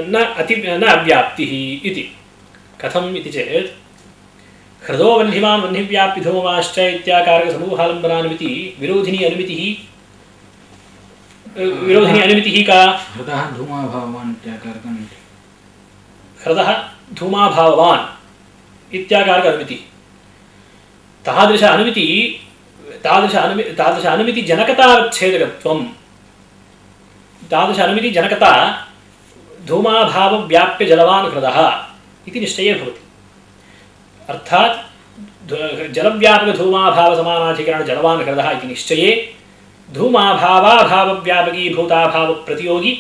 न अव्याप्तिः इति। कथम् इति चेत् ह्रदो वह्निवान् वह्निव्याप्य धूमवांश्च इत्याकारकसमूहालम्बनानुमिति विरोधिनी अनुमितिः का? ह्रदः धूमाभावान् इत्याकारकं ह्रदः धूमाभावान् इत्याकारक अनुमितिः। तादृश अनुमिति जनकतावच्छेदकत्वं तादृश अनुमिति जनकता धूमाभावव्याप्य जलवान् ह्रदः इति निश्चये भवति। अर्थात् जलव्यापकधूमाभावसमानाधिकरण जलवान् ह्रदः इति निश्चये धूमाभावाभावव्यापकी भूताभावप्रतियोगी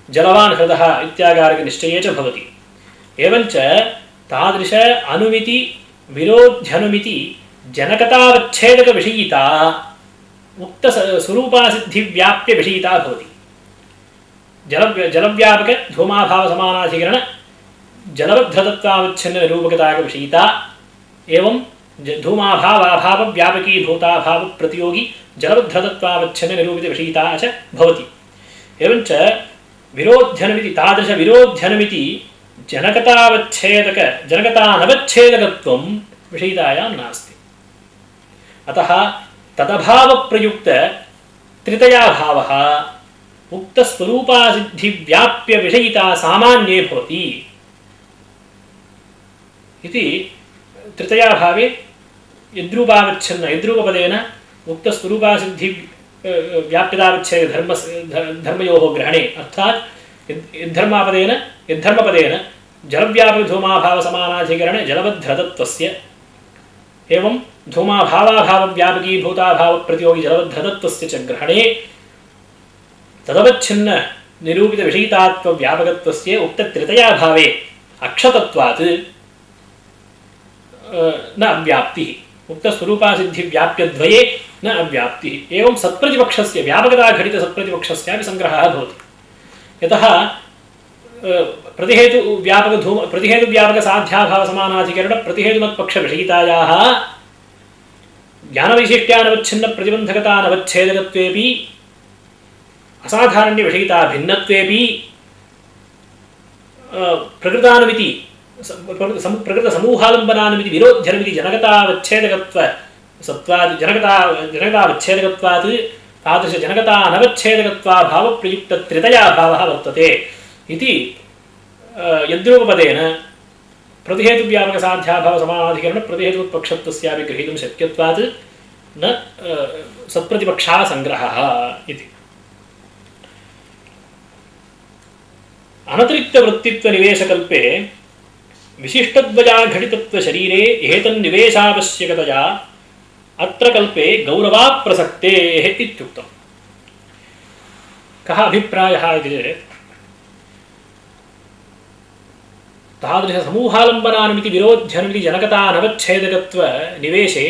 जलवान् ह्रदः इत्याकारकनिश्चये च भवति। एवञ्च तादृश अनुमिति विरोध्यनुमिति जनकतावच्छेदकविषयिता उक्तस्वरूपासिद्धिव्याप्यविषयिता भवति। जलव्यापक धूमाभावसमानाधिकरण जलवद्धतत्वावच्छिन्ननिरूपकताकविषयिता एवं धूमाभावाभावव्यापकी भूताभावप्रतियोगी जलवद्धतत्वावच्छिन्ननिरूपितविषयिता च भवति। एवञ्च विरोध्यनुमिति तादृशविरोध्यनुमिति जनकतानवच्छेदकत्वं विषयितायां नास्ति। अतः तदभावप्रयुक्त त्रितयाभावः उक्तस्वरूपासिद्धिव्याप्य विषयिता सामान्ये भवति इति। त्रितयाभावे यद्रूपपदेन उक्तस्वरूपासिद्धि व्याप्यतावच्छेद धर्मयोः ग्रहणे अर्थात् यद्धर्मपदेन जलव्यापकधूमाभावसमानाधिकरणे जलवद्ध्रतत्वस्य एवं धूमाभावाभावव्यापकीभूताभावप्रतियोगिजलवद्ध्रतत्वस्य च ग्रहणे तदवच्छिन्न निरूपितविषयितात्वव्यापकत्वस्य उक्तत्रितयाभावे अक्षतत्वात् न अव्याप्तिः उक्तस्वरूपासिद्धिव्याप्यद्वये न अव्याप्तिः एवं सत्प्रतिपक्षस्य व्यापकताघटितसत्प्रतिपक्षस्यापि संग्रहः भवति यतः प्रतिहेतुव्यापकसाध्याभावसमानाधिकरणप्रतिहेतुमत्पक्षविषयितायाः ज्ञानवैशिष्ट्यानवच्छिन्नप्रतिबन्धकतानवच्छेदकत्वेऽपि असाधारण्यविषयिता भिन्नत्वेऽपि प्रकृतानुमिति प्रकृतसमूहालम्बनानुमिति विरोध्यनुमिति जनकतावच्छेदकत्व सत्वादि जनकतावच्छेदकत्वात् तादृशजनकतानवच्छेदकत्वाभावप्रयुक्तत्रितयाभावः वर्तते इति यद्रूपपदेन प्रतिहेतुव्यापकसाध्याभावसमानाधिकरणप्रतिहेतुपक्षत्वस्यापि गृहीतुं शक्यत्वात् न सत्प्रतिपक्षः संग्रहः इति। अनतिरिक्तवृत्तित्वनिवेशकल्पे विशिष्टद्वयाघटितत्वशरीरे एतन्निवेशावश्यकतया अत्र कल्पे गौरवाप्रसक्तेः इत्युक्तम्। कः अभिप्रायः इति चेत् तादृशसमूहालम्बनानुमिति विरोध्यनुमिति जनकतानवच्छेदकत्वनिवेशे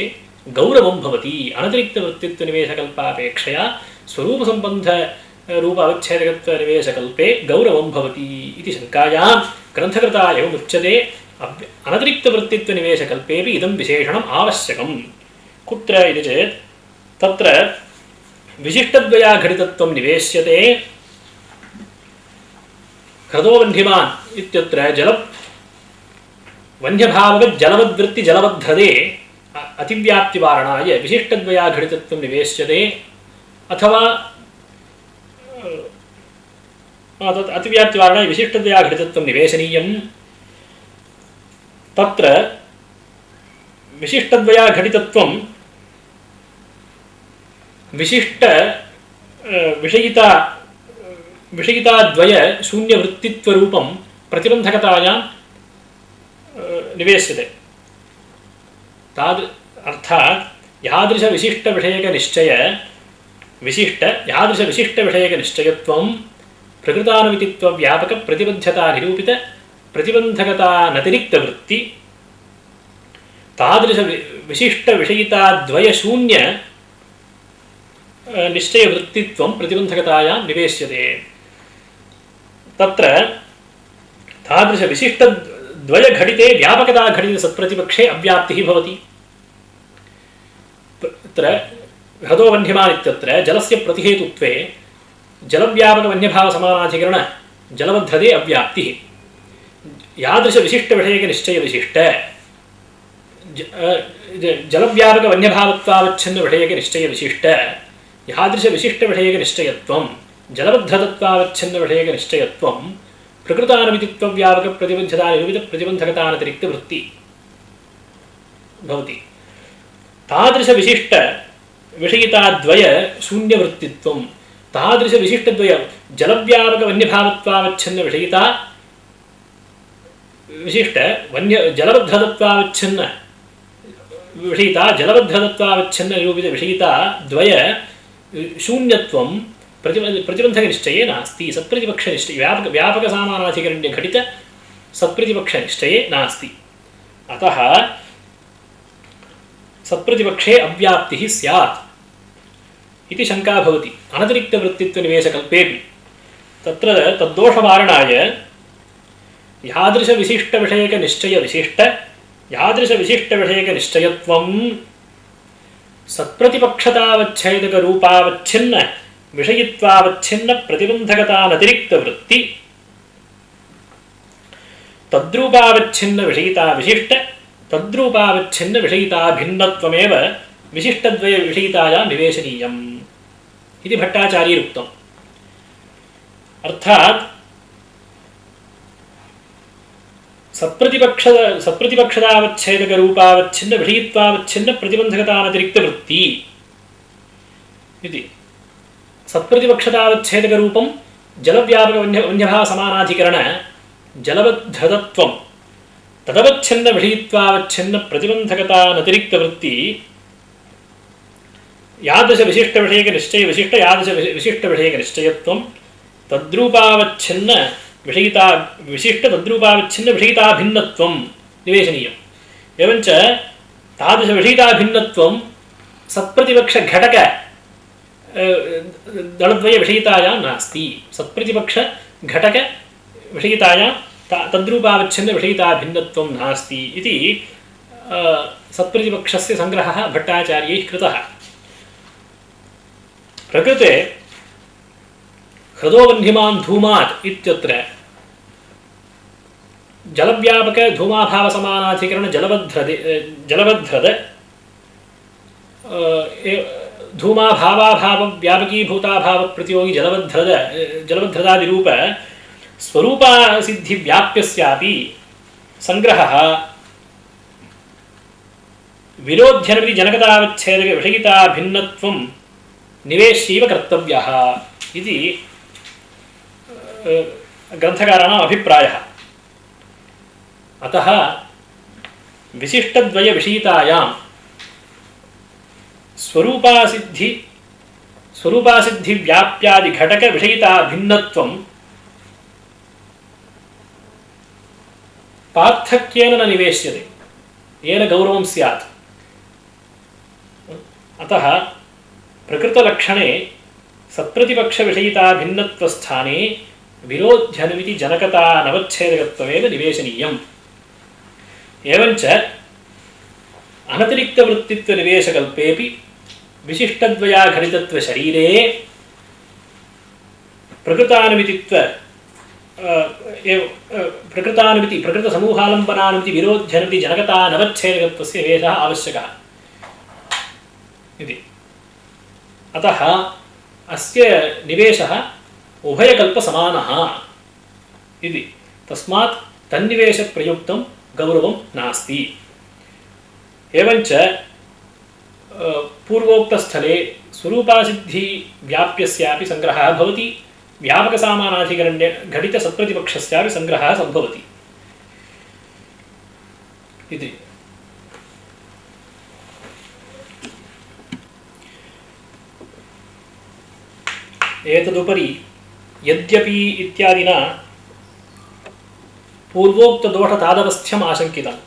गौरवं भवति अनतिरिक्तवृत्तित्वनिवेशकल्पापेक्षया स्वरूपसम्बन्धरूप अवच्छेदकत्वनिवेशकल्पे गौरवं भवति इति शङ्कायां ग्रन्थकृता एवम् उच्यते। अनतिरिक्तवृत्तित्वनिवेशकल्पेऽपि इदं विशेषणम् आवश्यकम्। कुत्र इति चेत् तत्र विशिष्टद्वयाघटितत्वं निवेश्यते। ह्रदोवह्निमान् इत्यत्र वह्न्यभाववज्जलवद्वृत्तिजलवद्धृते अतिव्याप्तिवारणाय विशिष्टद्वयाघटितत्वं निवेश्यते अथवा अतिव्याप्तिवारणाय विशिष्टद्वयाघटितत्वं निवेशनीयं। तत्र विशिष्टद्वयाघटितत्वं विशिष्ट विषयिताद्वय शून्यवृत्तित्वरूपं प्रतिबन्धकतायां निवेश्यते। अर्थात् यादृशविशिष्टविषयकनिश्चयत्वं प्रकृतानुमितित्वव्यापकप्रतिबद्धतानिरूपितप्रतिबन्धकतानतिरिक्तवृत्ति तादृशविशिष्टविषयिताद्वयशून्य निश्चयवृत्तित्वं प्रतिबन्धकतायां निवेश्यते। तत्र तादृशविशिष्टद्वयघटिते व्यापकताघटिते सत्प्रतिपक्षे अव्याप्तिः भवति। तत्र ह्रदोवह्निमान् इत्यत्र जलस्य प्रतिहेतुत्वे जलव्यापकवह्न्यभावसमानाधिकरण जलवद्धते अव्याप्तिः। यादृशविशिष्टविषयकनिश्चयविशिष्ट जलव्यापकवह्न्यभावत्वावच्छिन्नविषयकनिश्चयविशिष्ट यादृशविशिष्टविषयकनिश्चयत्वं जलवद्धतत्वावच्छिन्नविषयकनिश्चयत्वं प्रकृतानुमितित्वव्यापकप्रतिबद्धतानिरूपितप्रतिबन्धकतानतिरिक्तवृत्ति भवति। तादृशविशिष्टविषयिताद्वय शून्यवृत्तित्वं तादृशविशिष्टद्वय जलव्यापकवह्न्यभावत्वावच्छिन्नविषयिता विशिष्ट जलबद्धतत्वावच्छिन्न विषयिता जलबद्धतत्वावच्छिन्न निरूपित विषयिता द्वय शून्यत्वं प्रतिबन्धकनिश्चये नास्ति। सत्प्रतिपक्षनिश्चये व्यापकसामानाधिकरण्यघटित सत्प्रतिपक्षनिश्चये नास्ति। अतः सत्प्रतिपक्षे अव्याप्तिः स्यात् इति शङ्का भवति अनतिरिक्तवृत्तित्वनिवेशकल्पेऽपि। तत्र तद्दोषवारणाय यादृशविशिष्टविषयकनिश्चयत्वं सत्प्रतिपक्षतावच्छेदकरूपावच्छिन्न विषयित्वावच्छिन्न प्रतिबन्धकतानतिरिक्तवृत्ति तद्रूपावच्छिन्न विषयिता विशिष्ट तद्रूपावच्छिन्न विषयिता भिन्नत्वमेव विशिष्टद्वय विषयितायां निवेशनीयम् इति भट्टाचार्यैरुक्तम्। अर्थात् सत्प्रतिपक्षतावच्छेदकरूपावच्छिन्न विषयित्वावच्छिन्न प्रतिबन्धकतानतिरिक्तवृत्ति इति। सत्प्रतिपक्षतावच्छेदकरूपं जलव्यापकवह्न्यभावसमानाधिकरण जलबद्धतत्वं तदवच्छिन्न विषयित्वावच्छिन्न प्रतिबन्धकतानतिरिक्तवृत्ति यादृश विशिष्टविषयक निश्चय विशिष्ट यादृश विशिष्टविषयक निश्चयत्वं तद्रूपावच्छिन्न विषयिता विशिष्ट तद्रूपावच्छिन्न विषयिताभिन्नत्वं निवेशनीयम्। एवञ्च तादृश विषयिताभिन्नत्वं सत्प्रतिपक्ष घटक दलद्वय विषयितायां नास्ति। सत्प्रतिपक्ष घटक विषयितायां तद्रूपावच्छिन्न विषयिताभिन्नत्वं नास्ति इति सत्प्रतिपक्षस्य संग्रहः भट्टाचार्यैः कृतः। प्रकृते हृदो वह्निमान् धूमात् इत्यत्र जलव्यापक धूमाभाव समानाधिकरण जलबद्धृद धूमाभावाभाव व्यापकीभूताभाव प्रतियोगी जलबद्धृदादिरूप स्वरूपासिद्धि व्याप्यस्यापि संग्रहः विरोध्यनमिति जनकतावच्छेदक विषयिताभिन्नत्वं निवेश्यैव कर्तव्यः इति ग्रन्थकाराणाम् अभिप्रायः। अतः विशिष्टद्वय विषयितायां स्वरूपासिद्धि व्याप्यादि घटक विषयिता भिन्नत्वं पार्थक्येन न निवेश्यते, येन गौरवं स्यात्। अतः प्रकृतलक्षणे सत्प्रतिपक्ष विषयिता भिन्नत्वस्थाने विरोध्यनुमिति जनकता नवच्छेदकत्वमेव निवेशनीयम्। एवञ्च अनतिरिक्तवृत्तित्वनिवेशकल्पेऽपि विशिष्टद्वयाघटितत्वशरीरे प्रकृतसमूहालम्बनानुमिति विरोध्यनुमिति जनकता नवच्छेदकत्वस्य निवेशः आवश्यकः इति। अतः अस्य निवेशः उभयकल्पसमानः इति। तस्मात् तन्निवेशप्रयुक्तं गौरवं नास्ति। एवञ्च पूर्वोक्तस्थले स्वरूपासिद्धि व्याप्यस्यापि संग्रहः भवति, व्यापकसामानाधिकरण्य घटित सत्प्रतिपक्षस्यापि संग्रहः सम्भवति इति। एतदुपरि यद्यपि इत्यादिना पूर्वोक्तदोषतादवस्थ्यम् आशङ्कितम्।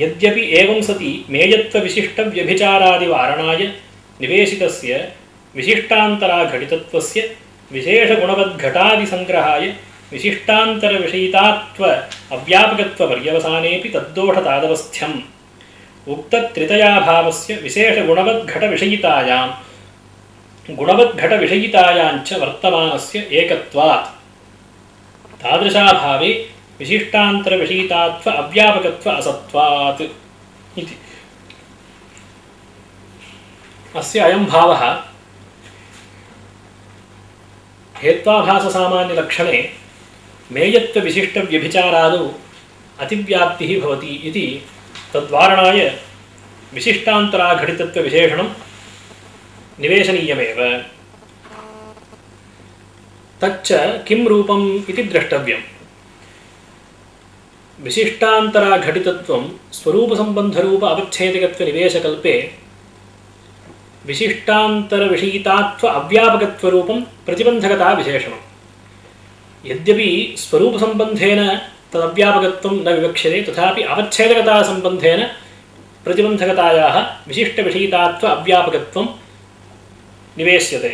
यद्यपि एवं सति मेयत्वविशिष्टव्यभिचारादिवारणाय निवेशितस्य विशिष्टान्तराघटितत्वस्य विशेषगुणवद्घटादिसङ्ग्रहाय विशिष्टान्तरविषयितात्व अव्यापकत्वपर्यवसानेऽपि तद्दोषतादवस्थ्यम्। उक्तत्रितयाभावस्य विशेषगुणवद्घटविषयितायां गुणवद्घटविषयितायाञ्च वर्तमानस्य एकत्वात् तादृशाभावे विशिष्टान्तरविषयितात्व अव्यापकत्व असत्वात् इति। अस्य अयं भावः हेत्वाभाससामान्यलक्षणे मेयत्वविशिष्टव्यभिचारादौ अतिव्याप्तिः भवति इति तद्वारणाय विशिष्टान्तराघटितत्वविशेषणं निवेशनीयमेव। तच्च किं रूपम् इति द्रष्टव्यम्। विशिष्टान्तराघटितत्वं स्वरूपसम्बन्धरूप अवच्छेदकत्वनिवेशकल्पे विशिष्टान्तरविषयितात्व अव्यापकत्वरूपं प्रतिबन्धकताविशेषणम्। यद्यपि स्वरूपसम्बन्धेन तदव्यापकत्वं न विवक्ष्यते, तथापि अवच्छेदकतासम्बन्धेन प्रतिबन्धकतायाः विशिष्टविषयितात्व अव्यापकत्वं निवेश्यते।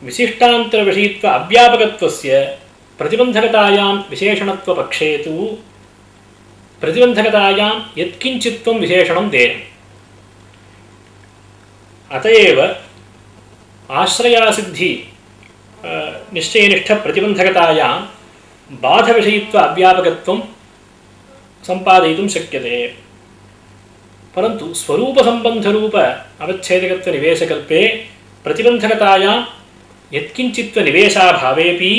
विशिष्टान्तरविषयित्व अव्यापकत्वस्य प्रतिबन्धकतायां विशेषणत्वपक्षे तु प्रतिबन्धकतायां यत्किञ्चित्त्वं विशेषणं देयम्। अतएव आश्रयासिद्धि निश्चयनिष्ठप्रतिबन्धकतायां बाधविषयित्व अव्यापकत्वं सम्पादयितुं शक्यते। परन्तु स्वरूपसम्बन्धरूप अवच्छेदकत्वनिवेशकल्पे प्रतिबन्धकतायां यत्किञ्चित्त्वनिवेशाभावेऽपि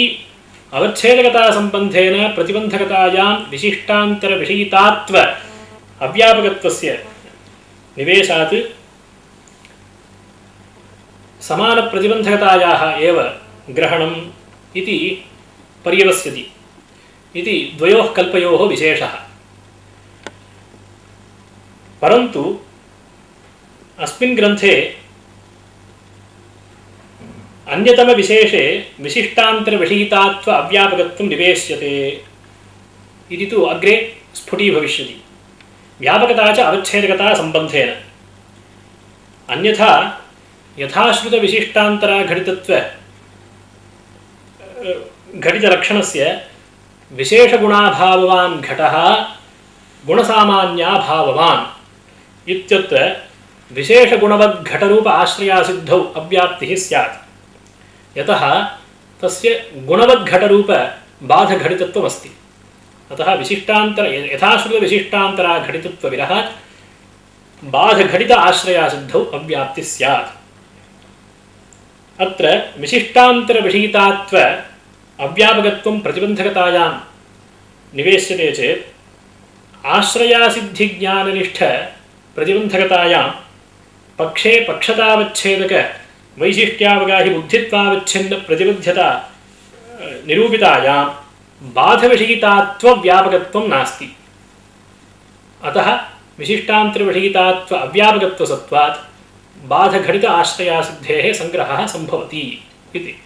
अवच्छेदकतासम्बन्धेन प्रतिबन्धकतायां विशिष्टान्तरविषयितात्व अव्यापकत्वस्य निवेशात् समानप्रतिबन्धकतायाः एव ग्रहणम् इति पर्यवस्यति इति द्वयोः कल्पयोः विशेषः। परन्तु अस्मिन् ग्रन्थे अन्यतमविशेषे विशिष्टान्तरविषयितात्व अव्यापकत्वं निवेश्यते इति तु अग्रे स्फुटीभविष्यति। व्यापकता च अवच्छेदकता सम्बन्धेन। अन्यथा यथाश्रुतविशिष्टान्तराघटितत्व घटितलक्षणस्य विशेषगुणाभाववान् घटः गुणसामान्याभाववान् इत्यत्र विशेषगुणवद्घटरूप आश्रयासिद्धौ अव्याप्तिः स्यात्। यतः तस्य गुणवद्घटरूप बाधघटितत्वमस्ति। अतः विशिष्टान्तर यथाश्रुतविशिष्टान्तराघटितत्वविरहात् बाधघटित आश्रयासिद्धौ अव्याप्तिः स्यात्। अत्र विशिष्टान्तरविषयितात्व अव्यापकत्वं प्रतिबन्धकतायां निवेश्यते चेत् आश्रयासिद्धिज्ञाननिष्ठ प्रतिबन्धकतायां पक्षे पक्षतावच्छेदक वैशिष्ट्यावगाहि बुद्धित्वावच्छिन्न प्रतिबद्धता निरूपितायां बाधविषयितात्वव्यापकत्वं नास्ति। अतः विशिष्टान्तरविषयितात्व अव्यापकत्वसत्वात् बाधघटित आश्रयासिद्धेः संग्रहः सम्भवति इति।